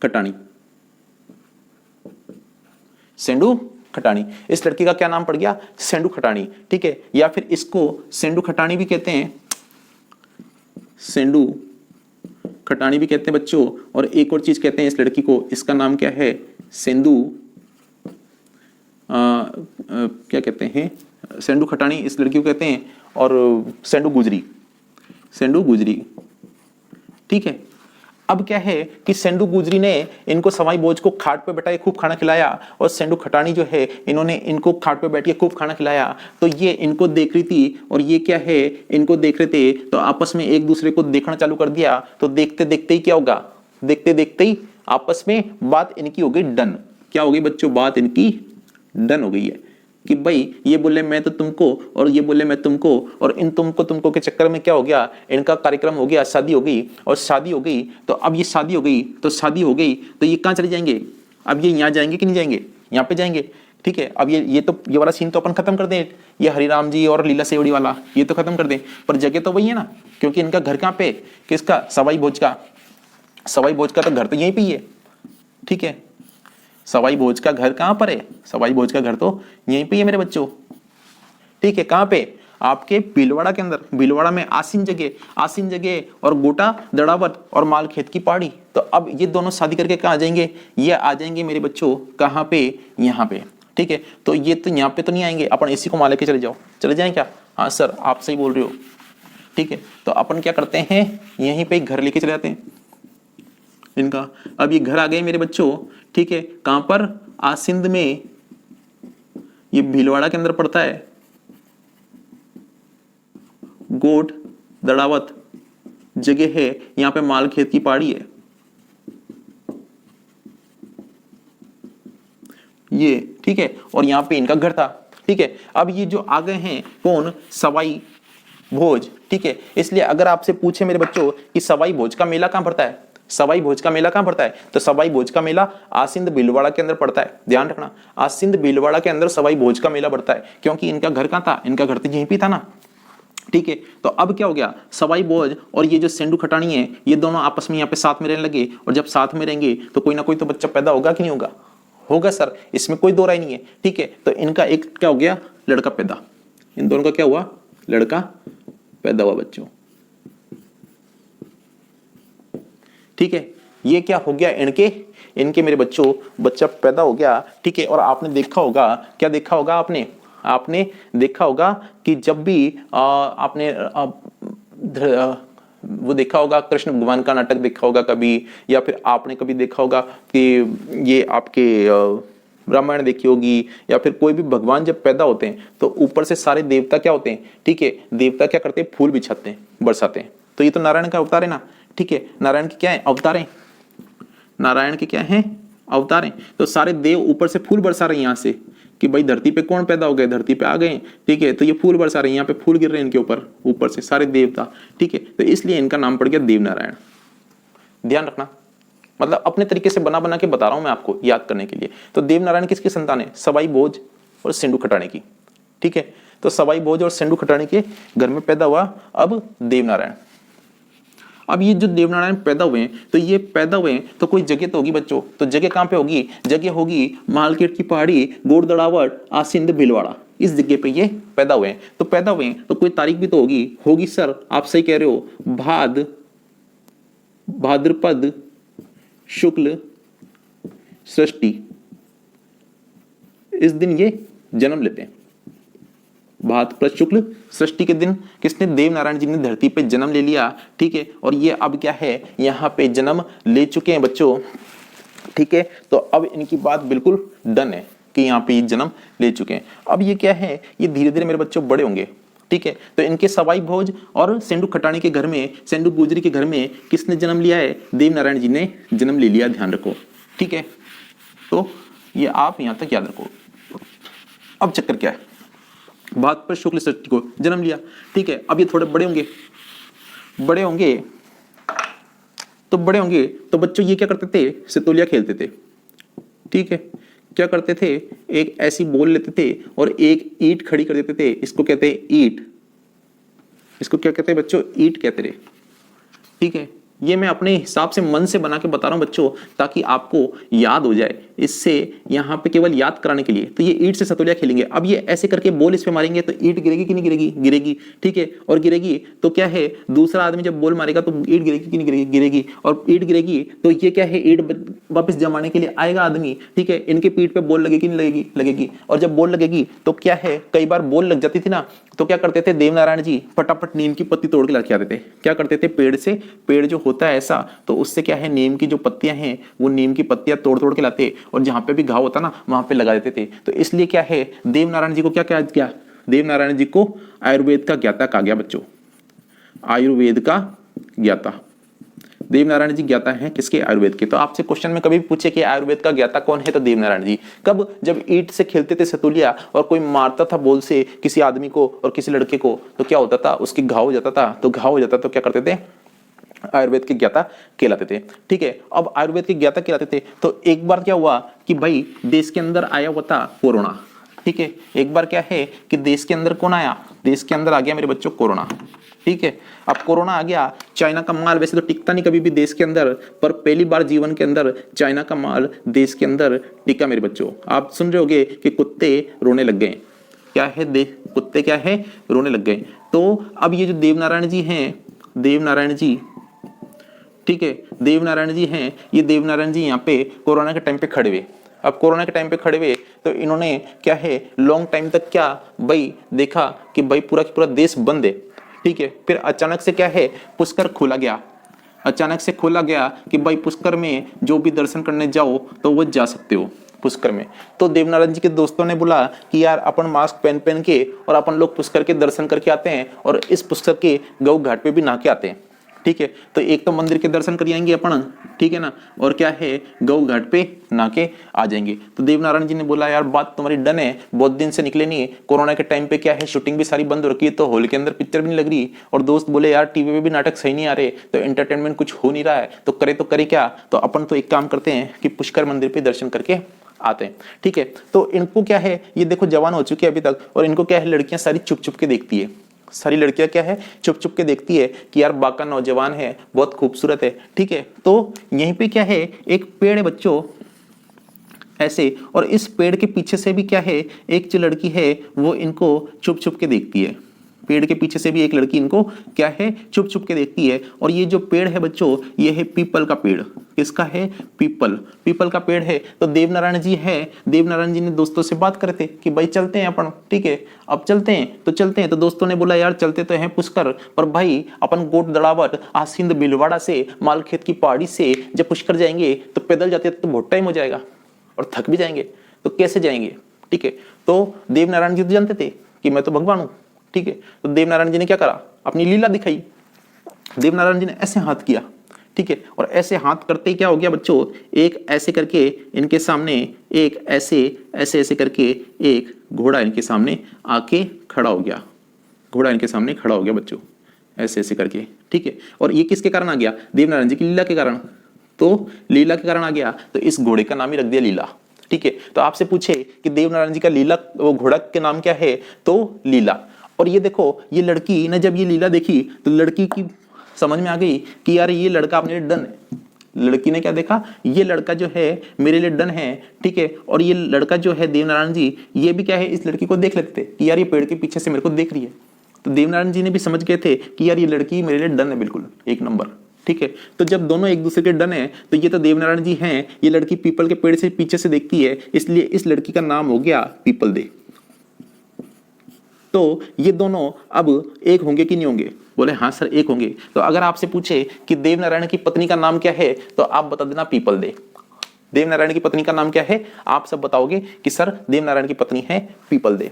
खटानी, सेंडू खटानी। इस लड़की का क्या नाम पड़ गया, सेंडू खटानी, ठीक है। या फिर इसको सेंडू खटानी भी कहते हैं, सेंडू खटानी भी कहते हैं बच्चों। और एक और चीज कहते हैं इस लड़की को, इसका नाम क्या है, सेंदू क्या कहते हैं, सेंडू खटानी इस लड़की को कहते हैं। और सेंडू गुजरी, सेंडू गुजरी, ठीक है। अब क्या है कि सेंडू गुजरी ने इनको सवाई भोज को खाट पे बैठा के खूब खाना खिलाया और सेंडू खटानी जो है इन्होंने इनको खाट पे बैठ के खूब खाना खिलाया। तो ये इनको देख रही थी और ये क्या है, इनको देख रहे थे, तो आपस में एक दूसरे को देखना चालू कर दिया। तो देखते देखते ही क्या होगा, देखते देखते ही आपस में बात इनकी हो गई डन। क्या हो गई बच्चों, बात इनकी डन हो गई है, कि भाई ये बोले मैं तो तुमको और ये बोले मैं तुमको, और इन तुमको के चक्कर में क्या हो गया, इनका कार्यक्रम हो गया, शादी हो गई, और शादी हो गई तो अब ये शादी हो गई तो शादी हो गई तो ये कहाँ चले जाएंगे, अब ये यहाँ जाएंगे कि नहीं जाएंगे, यहाँ पे जाएंगे। ठीक है, अब ये वाला सीन तो अपन खत्म कर दें, ये हरिराम जी और लीला सेवड़ी वाला ये तो खत्म कर दें, पर जगह तो वही है ना, क्योंकि इनका घर कहाँ पे, किसका, सवाई भोज का। सवाई भोज का तो घर तो यहीं पे ही है। ठीक है, सवाई भोज का घर कहाँ पर है, सवाई भोज का घर तो यहीं पे ही है मेरे बच्चों। ठीक है, कहाँ पे, आपके भीलवाड़ा के अंदर, भीलवाड़ा में आसीन जगह और गोटा दड़ावत और माल खेत की पहाड़ी। तो अब ये दोनों शादी करके कहाँ आ जाएंगे, ये आ जाएंगे मेरे बच्चों कहाँ पे, यहाँ पे। ठीक है, तो ये तो यहाँ पे तो नहीं आएंगे, अपन इसी को मान लेके चले जाओ, चले जाएं क्या, हाँ सर आप सही बोल रहे हो। ठीक है, तो अपन क्या करते हैं, यहीं पे घर लेके चले जाते हैं इनका। अब ये घर आ गए मेरे बच्चों। ठीक है, कहां पर, आसिंद में, ये भीलवाड़ा के अंदर पड़ता है, गोट दड़ावत जगह है, यहां पे माल खेत की पहाड़ी है ये। ठीक है, और यहां पे इनका घर था। ठीक है, अब ये जो आ गए हैं कौन, सवाई भोज। ठीक है, इसलिए अगर आपसे पूछे मेरे बच्चों कि सवाई भोज का मेला कहां पड़ता है, सवाई भोज का मेला कहां पड़ता है, तो सवाई भोज का मेला आसिंद भीलवाड़ा के अंदर पड़ता है। ध्यान रखना, आसिंद भीलवाड़ा के अंदर सवाई भोज का मेला पड़ता है, क्योंकि इनका घर कहां था, इनका घर तो यहीं पे था ना। ठीक है, तो अब क्या हो गया, सवाई भोज और ये जो सेंडू खटानी है, ये दोनों आपस में यहाँ पे साथ में रहने लगे, और जब साथ में रहेंगे तो कोई ना कोई तो बच्चा पैदा होगा कि नहीं होगा, होगा सर, इसमें कोई दो राय नहीं है। ठीक है, तो इनका एक क्या हो गया, लड़का पैदा, इन दोनों का क्या हुआ, लड़का पैदा हुआ बच्चों। ठीक है, ये क्या हो गया, इनके मेरे बच्चों बच्चा पैदा हो गया। ठीक है, और आपने देखा होगा, क्या देखा होगा आपने देखा होगा कि जब भी आपने वो देखा होगा, कृष्ण भगवान का नाटक देखा होगा कभी, या फिर आपने कभी देखा होगा कि ये आपके रामायण देखी होगी, या फिर कोई भी भगवान जब पैदा होते हैं तो ऊपर से सारे देवता क्या होते हैं, ठीक है, देवता क्या करते हैं, फूल बिछाते हैं, बरसाते हैं। तो ये तो नारायण का अवतार है ना। ठीक है, नारायण के क्या है, अवतार है, नारायण के क्या है, अवतार हैं। तो सारे देव ऊपर से फूल बरसा रहे हैं यहाँ से कि भाई धरती पे कौन पैदा हो गए, धरती पे आ गए। ठीक है, तो ये फूल बरसा रहे हैं, यहाँ पे फूल गिर रहे हैं इनके ऊपर से सारे देवता। ठीक है, तो इसलिए इनका नाम पड़ गया देवनारायण। ध्यान रखना, मतलब अपने तरीके से बना के बता रहा हूं मैं आपको याद करने के लिए। तो देवनारायण किसकी संतान है, सवाई भोज और सेंडू खटाने की। ठीक है, तो सवाई भोज और सेंडू खटाने के घर में पैदा हुआ अब देवनारायण। अब ये जो देवनारायण पैदा हुए हैं, तो ये पैदा हुए हैं तो कोई जगह तो होगी बच्चों, तो जगह कहां पे होगी, जगह होगी मालखेड़ की पहाड़ी, गोड़ दड़ावट, आसिंद भीलवाड़ा, इस जगह पे ये पैदा हुए हैं। तो पैदा हुए हैं तो कोई तारीख भी तो होगी सर, आप सही कह रहे हो, भाद्रपद शुक्ल षष्ठी, इस दिन ये जन्म लेते हैं। भाद्रपद शुक्ल षष्ठी के दिन किसने, देवनारायण जी ने धरती पे जन्म ले लिया। ठीक है, और ये अब क्या है, यहाँ पे जन्म ले चुके हैं बच्चों। ठीक है, तो अब इनकी बात बिल्कुल डन है कि यहाँ पे ये जन्म ले चुके हैं। अब ये क्या है, ये धीरे धीरे मेरे बच्चों बड़े होंगे। ठीक है, तो इनके सवाई भोज और सेंडू खटानी के घर में, सेंडू गुजरी के घर में किसने जन्म लिया है, देवनारायण जी ने जन्म ले लिया, ध्यान रखो। ठीक है, तो ये आप यहां तक याद रखो। अब चक्कर क्या है, भाद्रपद शुक्ल षष्ठी को जन्म लिया। ठीक है, अब ये थोड़े बड़े होंगे तो बच्चों ये क्या करते थे, सितोलिया खेलते थे। ठीक है, क्या करते थे, एक ऐसी बॉल लेते थे और एक ईंट खड़ी कर देते थे, इसको कहते हैं ईंट, इसको क्या कहते हैं बच्चों, ईंट कहते रहे। ठीक है, ये मैं अपने हिसाब से मन से बना के बता रहा हूं बच्चों, ताकि आपको याद हो जाए। इससे यहाँ पे केवल याद कराने के लिए, तो ये ईंट से सतोलिया खेलेंगे। अब ये ऐसे करके बॉल इस पे मारेंगे तो ईंट गिरेगी कि नहीं गिरेगी, गिरेगी। ठीक है, और गिरेगी तो क्या है, दूसरा आदमी जब बॉल मारेगा तो ईंट गिरेगी कि नहीं गिरेगी, गिरेगी। और ईंट गिरेगी तो ये क्या है, ईंट वापस जमाने के लिए आएगा आदमी। ठीक है, इनके पीठ पे बॉल लगेगी नहीं लगेगी, लगेगी। और जब बॉल लगेगी तो क्या है, कई बार बॉल लग जाती थी ना, तो क्या करते थे देवनारायण जी, फटाफट नीम की पत्ती तोड़ के लेके आते थे। क्या करते थे, पेड़ से, पेड़ जो होता है ऐसा, तो उससे क्या है, नीम की जो पत्तियां हैं वो नीम की पत्तियां तोड़ के लाते, और जहां पे भी घाव होता ना वहां पे लगा देते थे। तो इसलिए क्या है, देवनारायण जी को क्या किया, देवनारायण जी को आयुर्वेद का ज्ञाता कहा गया बच्चों, आयुर्वेद का ज्ञाता। देवनारायण जी ज्ञाता हैं किसके? आयुर्वेद के। तो आपसे क्वेश्चन में कभी भी पूछे कि आयुर्वेद का ज्ञाता कौन है, तो देवनारायण जी। कब? जब ईंट से खेलते थे सतुलिया और कोई मारता था बॉल से किसी आदमी को और किसी लड़के को, तो क्या होता था? उसकी घाव हो जाता था। तो घाव हो जाता तो क्या करते थे? आयुर्वेद के ज्ञाता कहलाते थे। ठीक है, अब आयुर्वेद के ज्ञाता कहलाते थे। तो एक बार क्या हुआ कि भाई देश के अंदर आया हुआ था कोरोना। ठीक है, एक बार क्या है कि देश के अंदर कौन आया? देश के अंदर आ गया मेरे बच्चों कोरोना। ठीक है, अब कोरोना आ गया। चाइना का माल वैसे तो टिकता नहीं कभी भी देश के अंदर, पर पहली बार जीवन के अंदर चाइना का माल देश के अंदर टिका मेरे बच्चों। आप सुन रहे होगे कि कुत्ते रोने लग गए। क्या है? कुत्ते क्या है? रोने लग गए। तो अब ये जो देवनारायण जी हैं, देवनारायण जी, ठीक है, देवनारायण जी हैं, ये देवनारायण जी यहाँ पे कोरोना के टाइम पे खड़े हुए। अब कोरोना के टाइम पे खड़े हुए तो इन्होंने क्या है, लॉन्ग टाइम तक क्या भाई देखा कि भाई पूरा पूरा देश बंद है। ठीक है, फिर अचानक से क्या है, पुष्कर खोला गया। अचानक से खोला गया कि भाई पुष्कर में जो भी दर्शन करने जाओ तो वो जा सकते हो पुष्कर में। तो देवनारायण जी के दोस्तों ने बोला कि यार अपन मास्क पहन पहन के और अपन लोग पुष्कर के दर्शन करके आते हैं और इस पुष्कर के गौ घाट पे भी नहा के आते हैं। ठीक है, तो एक तो मंदिर के दर्शन कर आएंगे अपन, ठीक है ना, और क्या है गौ घाट पे नहा के आ जाएंगे। तो देवनारायण जी ने बोला यार बात तुम्हारी डन है, बहुत दिन से निकले नहीं, कोरोना के टाइम पे क्या है शूटिंग भी सारी बंद हो रखी है, तो हॉल के अंदर पिक्चर भी नहीं लग रही, और दोस्त बोले यार टीवी पे भी नाटक सही नहीं आ रहे, तो एंटरटेनमेंट कुछ हो नहीं रहा है, तो करे क्या, तो अपन तो एक काम करते हैं कि पुष्कर मंदिर पे दर्शन करके आते हैं। ठीक है, तो इनको क्या है, ये देखो जवान हो चुके हैं अभी तक, और इनको क्या है लड़कियां सारी चुप चुप के देखती है, सारी लड़कियां क्या है चुप चुप के देखती है कि यार बाका नौजवान है, बहुत खूबसूरत है। ठीक है, तो यहीं पे क्या है एक पेड़ है बच्चों ऐसे, और इस पेड़ के पीछे से भी क्या है एक जो लड़की है वो इनको चुप चुप के देखती है। पेड़ के पीछे से भी एक लड़की इनको क्या है चुप चुप के देखती है। और ये जो पेड़ है बच्चों ये है पीपल का पेड़। किसका है? पीपल का पेड़ है। तो देवनारायण जी है, देवनारायण जी ने दोस्तों से बात करे थे कि भाई चलते हैं अपन। ठीक है, अब चलते हैं। तो दोस्तों ने बोला यार चलते तो हैं पुष्कर, पर भाई अपन गोट दड़ावट आसिंद बिलवाड़ा से मालखेत की पहाड़ी से जब पुष्कर जाएंगे तो पैदल जाते तो बहुत टाइम हो जाएगा और थक भी जाएंगे, तो कैसे जाएंगे? ठीक है, तो देवनारायण जी तो जानते थे कि मैं तो भगवान हूं। ठीक है, तो देवनारायण जी ने क्या करा, अपनी लीला दिखाई। देवनारायण जी ने ऐसे हाथ किया। ठीक है, और ऐसे हाथ करते ही क्या हो गया बच्चों, एक ऐसे करके इनके सामने, एक ऐसे ऐसे ऐसे करके एक घोड़ा इनके सामने आके खड़ा हो गया। घोड़ा इनके सामने खड़ा हो गया बच्चों, ऐसे ऐसे करके। ठीक है, और ये किसके कारण आ गया? देवनारायण जी की लीला के कारण। तो लीला के कारण आ गया, तो इस घोड़े का नाम ही रख दिया लीला। ठीक है, तो आपसे पूछे कि देवनारायण जी का लीला, वो घोड़ा के नाम क्या है, तो लीला। और ये देखो ये लड़की ने जब ये लीला देखी तो लड़की की समझ में आ गई कि यार ये लड़का अपने लिए डन है। लड़की ने क्या देखा, ये लड़का जो है मेरे लिए डन है। ठीक है, और ये लड़का जो है देवनारायण जी, ये भी क्या है इस लड़की को देख लेते थे कि यार ये पेड़ के पीछे से मेरे को देख रही है। तो देवनारायण जी ने भी समझ गए थे कि यार ये लड़की मेरे लिए डन है, बिल्कुल एक नंबर। ठीक है, तो जब दोनों एक दूसरे के डन है तो ये तो देवनारायण जी हैं, ये लड़की पीपल के पेड़ से पीछे से देखती है, इसलिए इस लड़की का नाम हो गया पीपल दे। तो ये दोनों अब एक होंगे कि नहीं होंगे? बोले हाँ सर एक होंगे। तो अगर आपसे पूछे कि देवनारायण की पत्नी का नाम क्या है, तो आप बता देना पीपल दे। देवनारायण की पत्नी का नाम क्या है? आप सब बताओगे कि सर देवनारायण की पत्नी है पीपल दे।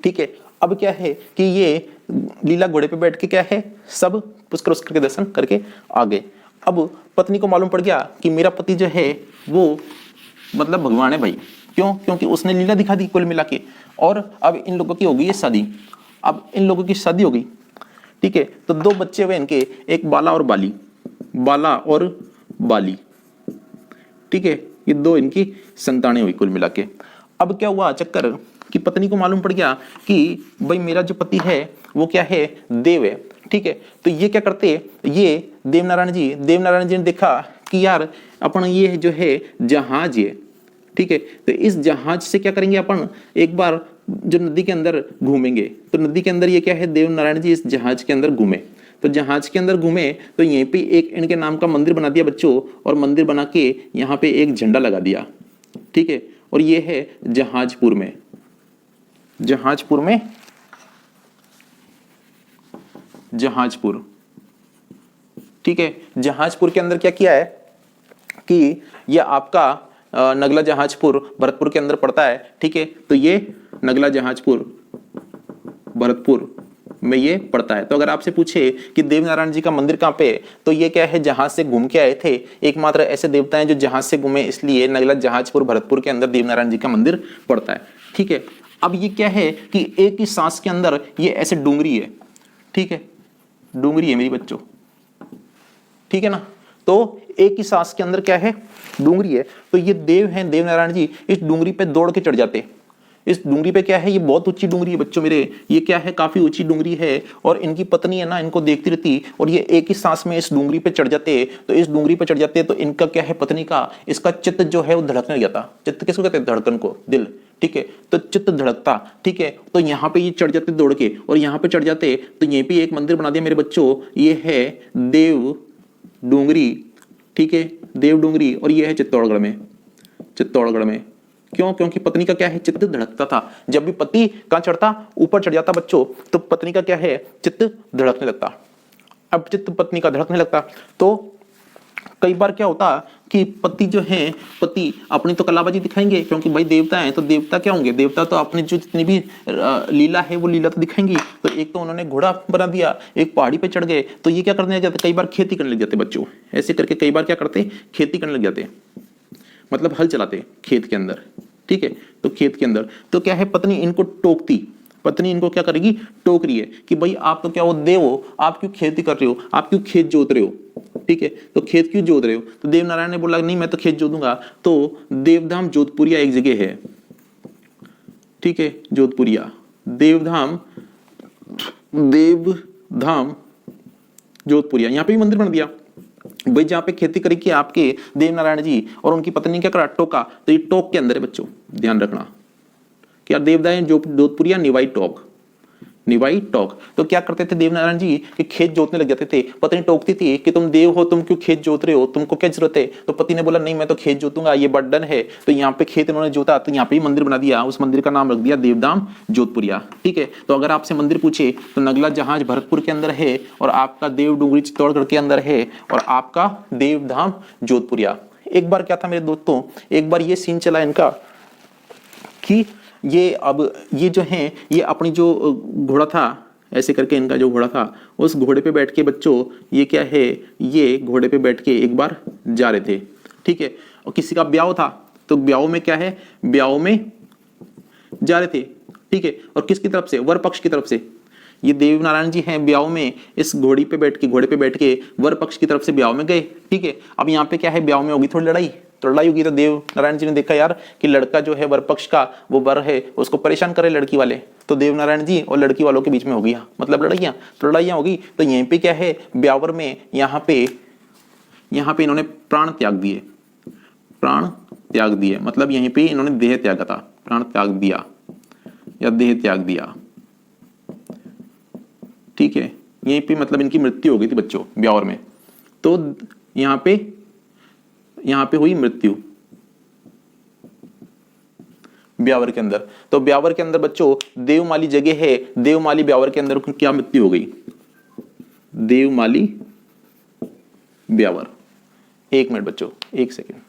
ठीक है, अब क्या है कि ये लीला घोड़े पे बैठ के क्या है सब पुष्कर उसकर के दर्शन करके आ गए। अब पत्नी को मालूम पड़ गया कि मेरा पति जो है वो मतलब भगवान है भाई। क्यों? क्योंकि उसने लीला दिखा दी कुल मिला के। और अब इन लोगों की हो गई शादी। अब इन लोगों की शादी हो गई। ठीक है, तो दो बच्चे हुए इनके, एक बाला और बाली, बाला और बाली। ठीक है, ये दो इनकी संतानें हुई कुल मिला के। अब क्या हुआ चक्कर कि पत्नी को मालूम पड़ गया कि भाई मेरा जो पति है वो क्या है देव है। ठीक है, तो ये क्या करते, ये देवनारायण जी ने देखा कि यार अपन ये जो है जहाज है। ठीक है, तो इस जहाज से क्या करेंगे अपन, एक बार जो नदी के अंदर घूमेंगे। तो नदी के अंदर ये क्या है देवनारायण जी इस जहाज के अंदर घूमे। तो जहाज के अंदर घूमे तो यहीं पे एक इनके नाम का मंदिर बना दिया बच्चों, और मंदिर बना के यहाँ पे एक झंडा लगा दिया। ठीक है, और ये है जहाजपुर में, जहाजपुर। ठीक है, जहाजपुर के अंदर क्या किया है कि ये आपका नगला जहाजपुर भरतपुर के अंदर पड़ता है। ठीक है, तो ये नगला जहाजपुर भरतपुर में ये पड़ता है। तो अगर आपसे पूछे कि देवनारायण जी का मंदिर कहाँ पे है, तो ये क्या है, जहाज से घूम के आए थे। एकमात्र ऐसे देवता हैं जो जहाज से घूमे, इसलिए नगला जहाजपुर भरतपुर के अंदर देवनारायण जी का मंदिर पड़ता है। ठीक है, अब ये क्या है कि एक ही सांस के अंदर ये ऐसे डूंगरी है। ठीक है, डूंगरी है मेरी बच्चों, ठीक है ना। तो एक ही सांस के अंदर क्या है, डूंगरी है। तो ये देव हैं देवनारायण जी, इस डूंगरी पे दौड़ के चढ़ जाते। इस डूंगरी पे क्या है, ये बहुत ऊंची डूंगरी है बच्चों मेरे, ये क्या है, काफी ऊंची डूंगरी है। और इनकी पत्नी है ना, इनको देखती रहती, और ये एक ही सांस में इस डूंगरी पे चढ़ जाते। तो इस डूंगरी पे चढ़ जाते तो इनका क्या है, पत्नी का, इसका चित्त जो है वो धड़कने लग जाता। चित्त किसको कहते हैं, धड़कन को, दिल। ठीक है, तो चित्त धड़कता। ठीक है, तो यहाँ पे ये चढ़ जाते दौड़ के, और यहाँ पे चढ़ जाते। तो यहीं पे एक मंदिर बना दिया मेरे बच्चों, ये है देव डूंगरी। ठीक है, देव डूंगरी, और ये है चित्तौड़गढ़ में, चित्तौड़गढ़ में। क्यों, क्योंकि पत्नी का क्या है, चित्त धड़कता था। जब भी पति कहां चढ़ता, ऊपर चढ़ जाता बच्चों, तो पत्नी का क्या है, चित्त धड़कने लगता। अब चित्त पत्नी का धड़कने लगता, तो कई बार क्या होता कि पति जो है, पति अपनी तो कलाबाजी दिखाएंगे, क्योंकि भाई देवता हैं, तो देवता क्या होंगे, देवता तो अपनी जो जितनी भी लीला है वो लीला तो दिखाएंगी। तो एक तो उन्होंने घोड़ा बना दिया, एक पहाड़ी पे चढ़ गए, तो ये क्या करने लग जाते, कई बार खेती करने लग जाते बच्चों। ऐसे करके कई बार क्या करते, खेती करने लग जाते, मतलब हल चलाते खेत के अंदर। ठीक है, तो खेत के अंदर तो क्या है, पत्नी इनको टोकती, पत्नी इनको क्या करेगी, टोक रही है कि भाई आप तो क्या हो, देव हो, आप क्यों खेती कर रहे हो, आप क्यों खेत जोत रहे हो। ठीक है, तो खेत क्यों जोत रहे हो। तो देवनारायण ने बोला नहीं मैं तो खेत जोतूंगा। तो देवधाम जोधपुरिया एक जगह है। ठीक है, जोधपुरिया, देवधाम, देवधाम जोधपुरिया, यहां पे भी मंदिर बन दिया भाई, जहां पे खेती करी कि आपके देवनारायण जी, और उनकी पत्नी क्या करा, टोका। तो ये टोक के अंदर है बच्चों, ध्यान रखना क्या, देवदायन जोधपुरिया निवाई टोक, निवाई टोक। तो क्या करते थे देवनारायण जी कि खेत जोतने लग जाते थे। पत्नी टोकती थी कि तुम देव हो, तुम क्यों खेत जोत रहे हो, तुमको क्या जरूरत है। तो पति ने बोला नहीं मैं तो खेत जोतूंगा, ये बर्डन है। तो यहाँ पे खेत इन्होंने जोता, तो यहाँ पे ही मंदिर बना दिया, उस मंदिर का नाम रख दिया देवधाम जोधपुरिया। ठीक है, तो अगर आपसे मंदिर पूछे तो नगला जहाज भरतपुर के अंदर है, और आपका देव डूंगरी चित्तौड़गढ़ के अंदर है, और आपका देवधाम जोधपुरिया। एक बार क्या था मेरे दोस्तों, एक बार ये सीन चला इनका कि ये अब ये जो है, ये अपनी जो घोड़ा था, ऐसे करके इनका जो घोड़ा था, उस घोड़े पे बैठ के बच्चों, ये क्या है, ये घोड़े पे बैठ के एक बार जा रहे थे। ठीक है, और किसी का ब्याह था, तो ब्याह में क्या है, ब्याह में जा रहे थे। ठीक है, और किसकी तरफ से, वर पक्ष की तरफ से। ये देवनारायण जी हैं ब्याह में, इस घोड़े पे बैठ के वर पक्ष की तरफ से ब्याह में गए। ठीक है, अब यहाँ पे क्या है, ब्याह में होगी थोड़ी लड़ाई, तो लड़ाई होगी। तो देवनारायण जी ने देखा यार कि लड़का जो है वर पक्ष का, वो वर है, उसको परेशान करे लड़की वाले। तो देवनारायण जी और लड़की वालों के बीच में हो गया, मतलब लड़ाइयाँ, तो लड़ाइयाँ होगी। तो यहीं पे क्या है, ब्यावर में यहाँ पे इन्होंने प्राण त्याग दिए, प्राण त्याग दिए, मतलब यहीं पे इन्होंने देह त्यागा था, प्राण त्याग दिया या देह त्याग दिया। ठीक है, यहीं पे मतलब इनकी मृत्यु हो गई थी बच्चों ब्यावर में। तो यहाँ पे हुई मृत्यु ब्यावर के अंदर। तो ब्यावर के अंदर बच्चों देवमाली जगह है, देवमाली ब्यावर के अंदर क्या मृत्यु हो गई, देवमाली ब्यावर। एक मिनट बच्चों, एक सेकेंड।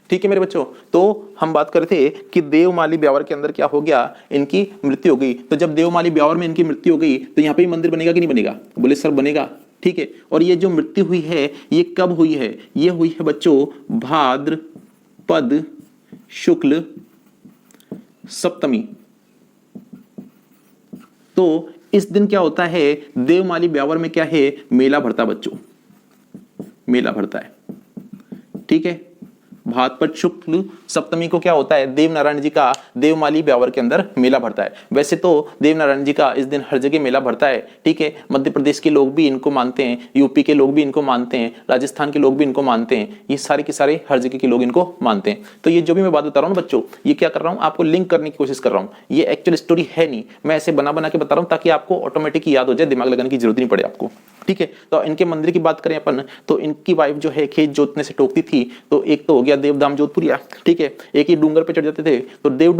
ठीक है मेरे बच्चों, तो हम बात कर रहे थे कि देवमाली ब्यावर के अंदर क्या हो गया, इनकी मृत्यु हो गई। तो जब देवमाली ब्यावर में इनकी मृत्यु हो गई, तो यहाँ पे मंदिर बनेगा कि नहीं बनेगा, बोले सर बनेगा। ठीक है, और ये जो मृत्यु हुई है ये कब हुई है, ये हुई है बच्चों भाद्रपद शुक्ल सप्तमी। तो इस दिन क्या होता है, देवमाली ब्यावर में क्या है, मेला भरता बच्चों, मेला भरता है। ठीक है, भाद्रपद शुक्ल सप्तमी को क्या होता है, देवनारायण जी का देवमाली ब्यावर के अंदर मेला भरता है। वैसे तो देवनारायण जी का इस दिन हर जगह मेला भरता है। ठीक है, मध्य प्रदेश के लोग भी इनको मानते हैं, यूपी के लोग भी इनको मानते हैं, राजस्थान के लोग भी इनको मानते हैं, ये सारे के सारे हर जगह के लोग इनको मानते हैं। तो ये जो भी मैं बात बता रहा हूँ बच्चों, ये क्या कर रहा हूँ, आपको लिंक करने की कोशिश कर रहा हूँ। ये एक्चुअल स्टोरी है नहीं, मैं ऐसे बना बना के बता रहा हूँ ताकि आपको ऑटोमेटिक याद हो जाए, दिमाग लगाने की जरूरत नहीं पड़े आपको। ठीक है, तो इनके मंदिर की बात करें अपन, तो इनकी वाइफ जो है खेत जोतने से टोकती थी। तो एक तो हो गया देवधाम जोधपुरिया। ठीक है, एक ही डूंगर पे चढ़ जाते थे, तो देव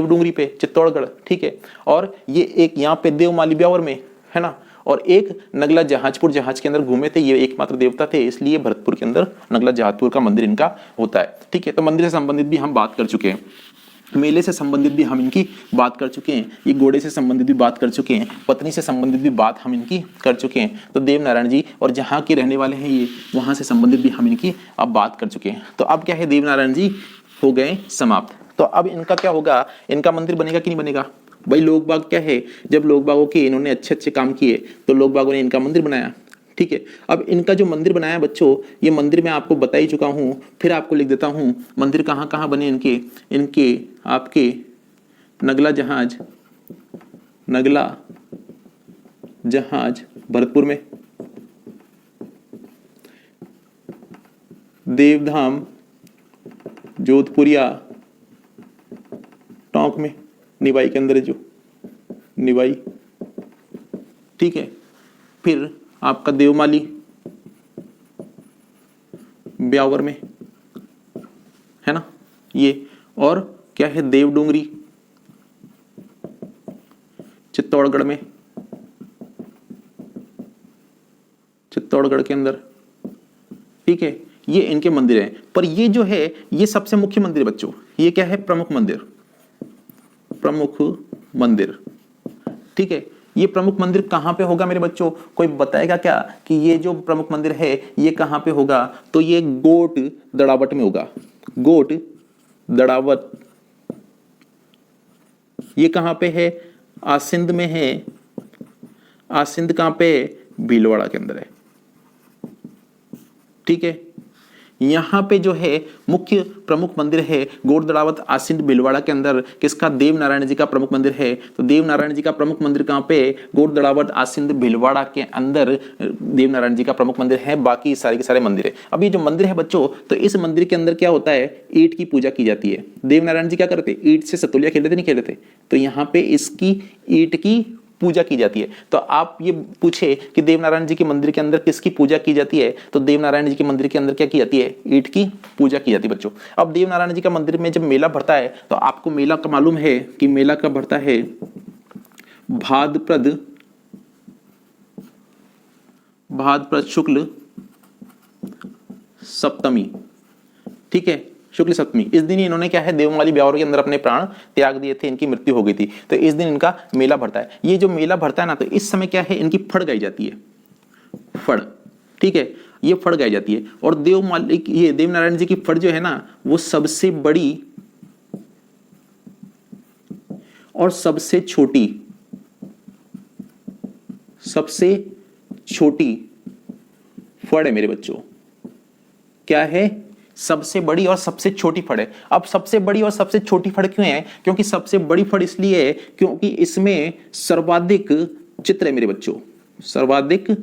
डूंगरी पे चित्तौड़गढ़। ठीक है, और ये एक यहाँ पे देवमाली ब्यावर में है ना, और एक नगला जहाजपुर जहाज के अंदर घूमे थे, ये एकमात्र देवता थे, इसलिए भरतपुर के अंदर नगला जहाजपुर का मंदिर इनका होता है। ठीक है, तो मंदिर से संबंधित भी हम बात कर चुके हैं, मेले से संबंधित भी हम इनकी बात कर चुके हैं, ये घोड़े से संबंधित भी बात कर चुके हैं, पत्नी से संबंधित भी बात हम इनकी कर चुके हैं। तो देवनारायण जी और जहाँ के रहने वाले हैं ये, वहाँ से संबंधित भी हम इनकी अब बात कर चुके हैं। तो अब क्या है, देवनारायण जी हो गए समाप्त। तो अब इनका क्या होगा, इनका मंदिर बनेगा कि नहीं बनेगा? भाई लोग बाग क्या है, जब लोग बागों के इन्होंने अच्छे अच्छे काम किए तो लोग बागों ने इनका मंदिर बनाया। ठीक है, अब इनका जो मंदिर बनाया बच्चों, ये मंदिर मैं आपको बता ही चुका हूं, फिर आपको लिख देता हूं मंदिर कहाँ कहाँ बने इनके। इनके आपके नगला जहाज भरतपुर में, देवधाम जोधपुरिया टोंक में, निवाई के अंदर है जो निवाई। ठीक है, फिर आपका देवमाली ब्यावर में है ना ये, और क्या है देवडूंगरी चित्तौड़गढ़ में, चित्तौड़गढ़ के अंदर। ठीक है, ये इनके मंदिर हैं। पर ये जो है ये सबसे मुख्य मंदिर है बच्चों, ये क्या है, प्रमुख मंदिर, प्रमुख मंदिर। ठीक है, ये प्रमुख मंदिर कहां पे होगा मेरे बच्चों? कोई बताएगा क्या कि ये जो प्रमुख मंदिर है ये कहां पे होगा? तो ये गोट दड़ावट में होगा, गोट दड़ावट। ये कहां पे है? आसिंद में है। आसिंद कहां पे? भीलवाड़ा के अंदर है। ठीक है, यहां पे जो है मुख्य प्रमुख मंदिर है गोट दड़ावत आसिंद भीलवाड़ा के अंदर। किसका? देवनारायण जी का प्रमुख मंदिर है। तो देवनारायण जी का प्रमुख मंदिर कहां पे? गोट दड़ावत आसिंद भीलवाड़ा के अंदर देवनारायण जी का प्रमुख मंदिर है। बाकी सारे के सारे मंदिर है। अब ये जो मंदिर है बच्चों, तो इस मंदिर के अंदर क्या होता है, ईंट की पूजा की जाती है। देवनारायण जी क्या करते? ईंट से सतुलिया खेलते थे, नहीं खेलते? तो यहाँ पे इसकी ईंट की पूजा की जाती है। तो आप ये पूछे कि देवनारायण जी के मंदिर के अंदर किसकी पूजा की जाती है, तो देवनारायण जी के मंदिर के अंदर क्या की जाती है? ईंट की पूजा की जाती है बच्चों। अब देवनारायण जी का मंदिर में जब मेला भरता है, तो आपको मेला का मालूम है कि मेला कब भरता है? भाद्रपद शुक्ल सप्तमी। ठीक है, शुक्ल सप्तमी, इस दिन इन्होंने क्या है, देवमाली ब्यावर के अंदर अपने प्राण त्याग दिए थे, इनकी मृत्यु हो गई थी। तो इस दिन इनका मेला भरता है। ये जो मेला भरता है ना, तो इस समय क्या है, इनकी फड़ गाई जाती है, फड़। ठीक है, ये फड़ गाई जाती है। और देवमाली, ये देवनारायण जी की फड़ जो है ना, वो सबसे बड़ी और सबसे छोटी फड़ है मेरे बच्चों। क्या है? सबसे बड़ी और सबसे छोटी फड़ है। अब सबसे बड़ी और सबसे छोटी फड़ क्यों है? क्योंकि सबसे बड़ी फड़ इसलिए है क्योंकि इसमें सर्वाधिक चित्र है मेरे बच्चों, सर्वाधिक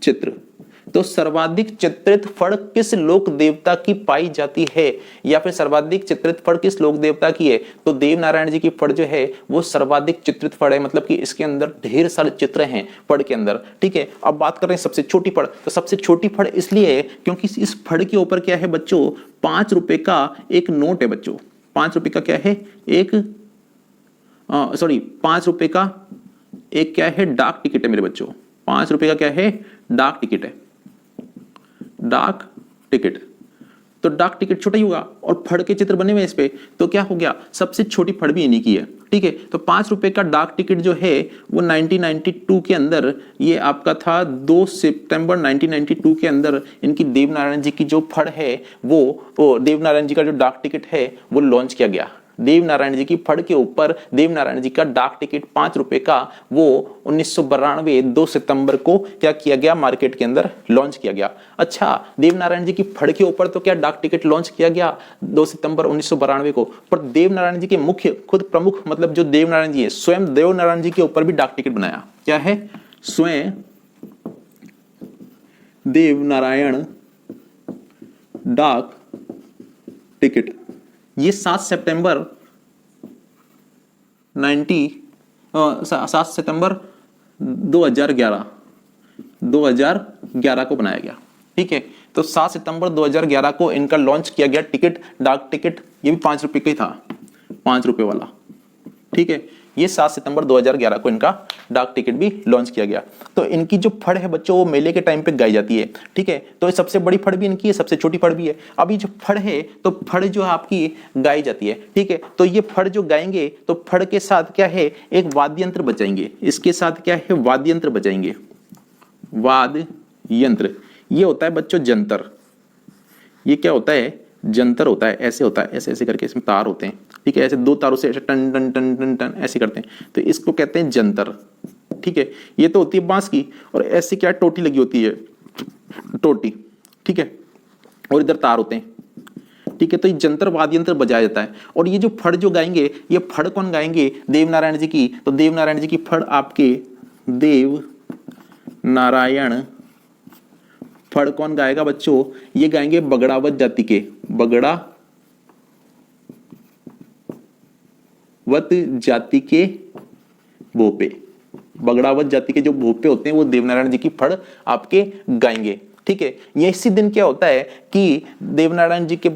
चित्र। तो सर्वाधिक चित्रित फड़ किस लोक देवता की पाई जाती है, या फिर सर्वाधिक चित्रित फड़ किस लोक देवता की है? तो देवनारायण जी की फड़ जो है वो सर्वाधिक चित्रित फड़ है, मतलब कि इसके अंदर ढेर सारे चित्र हैं फड़ के अंदर। ठीक है, अब बात कर रहे हैं सबसे छोटी फड़। तो सबसे छोटी फड़ इसलिए है क्योंकि इस फड़ के ऊपर क्या है बच्चों, 5 रुपए का एक नोट है बच्चों। 5 रुपए का क्या है? 5 रुपए का एक क्या है, डाक टिकट है मेरे बच्चों। 5 रुपए का क्या है? डाक टिकट है, डाक टिकट। तो डाक टिकट छोटा ही होगा और फड़ के चित्र बने हुए इस पे, तो क्या हो गया, सबसे छोटी फड़ भी इन्हीं की है। ठीक है, तो 5 रुपए का डाक टिकट जो है वो 1992 के अंदर ये आपका था, 2 सितंबर 1992 के अंदर इनकी देवनारायण जी की जो फड़ है वो देवनारायण जी का जो डाक टिकट है वो लॉन्च किया गया। देवनारायण जी की फड़ के ऊपर देवनारायण जी का डाक टिकट 5 रुपए का वो 1992 2 सितंबर को क्या किया गया, मार्केट के अंदर लॉन्च किया गया। अच्छा, देवनारायण जी की फड़ के ऊपर तो क्या डाक टिकट लॉन्च किया गया 2 सितंबर 1992 को, पर देवनारायण जी के मुख्य खुद प्रमुख मतलब जो देवनारायण जी है, स्वयं देवनारायण जी के ऊपर भी डाक टिकट बनाया। क्या है? स्वयं देवनारायण डाक टिकट। ये 7 सितंबर 2011 को बनाया गया। ठीक है, तो 7 सितंबर 2011 को इनका लॉन्च किया गया टिकट, डाक टिकट। ये भी 5 रुपए का ही था, 5 रुपए वाला। ठीक है, ये 7 सितंबर 2011 को इनका डाक टिकट भी लॉन्च किया गया। तो इनकी जो फड़ है बच्चों वो मेले के टाइम पे गाई जाती है, ठीक है। तो ये सबसे बड़ी फड़ भी इनकी है, सबसे छोटी फड़ भी है। अभी जो फड़ है तो फड़ जो है आपकी गाई जाती है, ठीक है। तो ये फड़ जो गाएंगे तो फड़ के साथ क्या है, एक वाद्य यंत्र बजाएंगे। इसके साथ क्या है, वाद्य यंत्र बजाएंगे, वाद्य यंत्र। ये होता है बच्चों जंतर। ये क्या होता है, जंतर होता है। ऐसे होता है, ऐसे ऐसे करके इसमें तार होते हैं, ठीक है। ऐसे 2 तारों से ऐसे टन टन टन टन टन ऐसे करते हैं, तो इसको कहते हैं जंतर, ठीक है। ये तो होती है बांस की, और ऐसे क्या टोटी लगी होती है, टोटी, ठीक है। और इधर तार होते हैं, ठीक है। तो ये जंतर वाद्य यंत्र बजाया जाता है। और ये जो फड़ जो गाएंगे, ये फड़ कौन गाएंगे, देवनारायण जी की। तो देवनारायण जी की फड़ आपके देव नारायण फड़ कौन गाएगा बच्चों, ये गाएंगे बगड़ावत जाति के, बगड़ावत जाति के भोपे। बगड़ावत जाति के जो भोपे होते हैं वो देवनारायण जी की फड़ आपके गाएंगे, ठीक है। ये इसी दिन क्या होता है कि देवनारायण जी के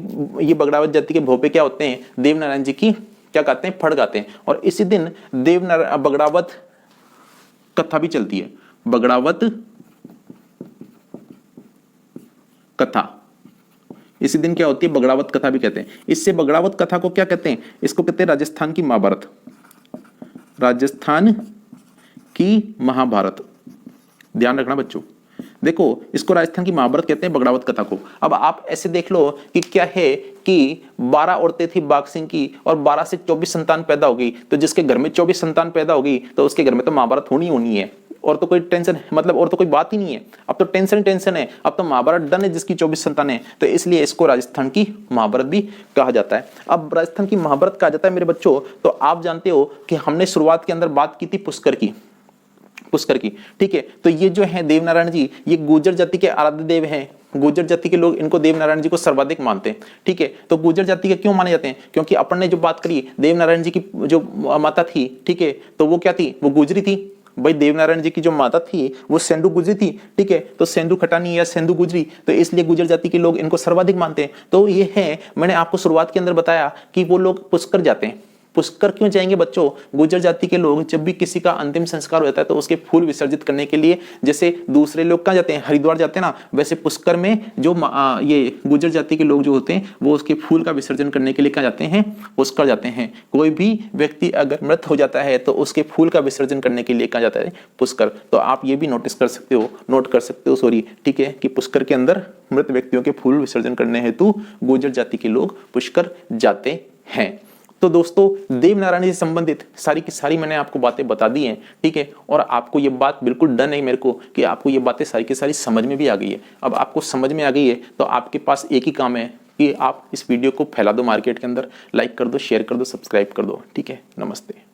ये बगड़ावत जाति के भोपे क्या होते हैं, देवनारायण जी की क्या गाते हैं, फड़ गाते हैं। और इसी दिन बगड़ावत कथा भी चलती है, बगड़ावत कथा। इसी दिन क्या होती है, बगड़ावत कथा भी कहते हैं। इससे बगड़ावत कथा को क्या कहते हैं, इसको कहते हैं राजस्थान की महाभारत, राजस्थान की महाभारत। ध्यान रखना बच्चों, देखो इसको राजस्थान की महाभारत कहते हैं, बगड़ावत कथा को। अब आप ऐसे देख लो कि क्या है कि 12 औरतें थी बाघ सिंह की, और 12 से 24 संतान पैदा हो गई। तो जिसके घर में 24 संतान पैदा होगी तो उसके घर में तो महाभारत होनी है, और तो कोई टेंशन मतलब और तो कोई बात ही नहीं है। अब तो टेंशन है, अब तो महाभारत डन है जिसकी 24 संतान है। तो इसलिए इसको राजस्थान की महाभारत भी कहा जाता है। अब राजस्थान की महाभारत कहा जाता है मेरे बच्चों, तो आप जानते हो कि हमने शुरुआत के अंदर बात की थी पुष्कर की, ठीक है। तो ये जो है देवनारायण जी, ये गुर्जर जाति के आराध्य देव हैं। गुर्जर जाति के लोग इनको देवनारायण जी को सर्वाधिक मानते हैं, ठीक है। तो गुर्जर जाति के क्यों माने जाते हैं, क्योंकि अपन ने जो बात करी देवनारायण जी की जो माता थी, ठीक है, तो वो क्या थी, वो गुजरी थी भाई। देवनारायण जी की जो माता थी वो सेंधु गुजरी थी, ठीक है। तो सेंधु खटानी या सेंधु गुजरी, तो इसलिए गुर्जर जाति के लोग इनको सर्वाधिक मानते हैं। तो ये है, मैंने आपको शुरुआत के अंदर बताया कि वो लोग पुष्कर जाते हैं। पुष्कर क्यों जाएंगे बच्चों, गुर्जर जाति के लोग जब भी किसी का अंतिम संस्कार हो जाता है तो उसके फूल विसर्जित करने के लिए, जैसे दूसरे लोग कहाँ जाते हैं, हरिद्वार जाते हैं ना, वैसे पुष्कर में जो ये गुर्जर जाति के लोग जो होते हैं वो उसके फूल का विसर्जन करने के लिए कहाँ जाते हैं, पुष्कर जाते हैं। कोई भी व्यक्ति अगर मृत हो जाता है तो उसके फूल का विसर्जन करने के लिए कहाँ जाता है, पुष्कर। तो आप ये भी नोट कर सकते हो, ठीक है, कि पुष्कर के अंदर मृत व्यक्तियों के फूल विसर्जन करने हेतु गुर्जर जाति के लोग पुष्कर जाते हैं। तो दोस्तों देवनारायण जी से संबंधित सारी की सारी मैंने आपको बातें बता दी हैं, ठीक है। और आपको ये बात बिल्कुल डन है मेरे को कि आपको ये बातें सारी की सारी समझ में भी आ गई है। अब आपको समझ में आ गई है तो आपके पास एक ही काम है कि आप इस वीडियो को फैला दो मार्केट के अंदर, लाइक कर दो, शेयर कर दो, सब्सक्राइब कर दो, ठीक है। नमस्ते।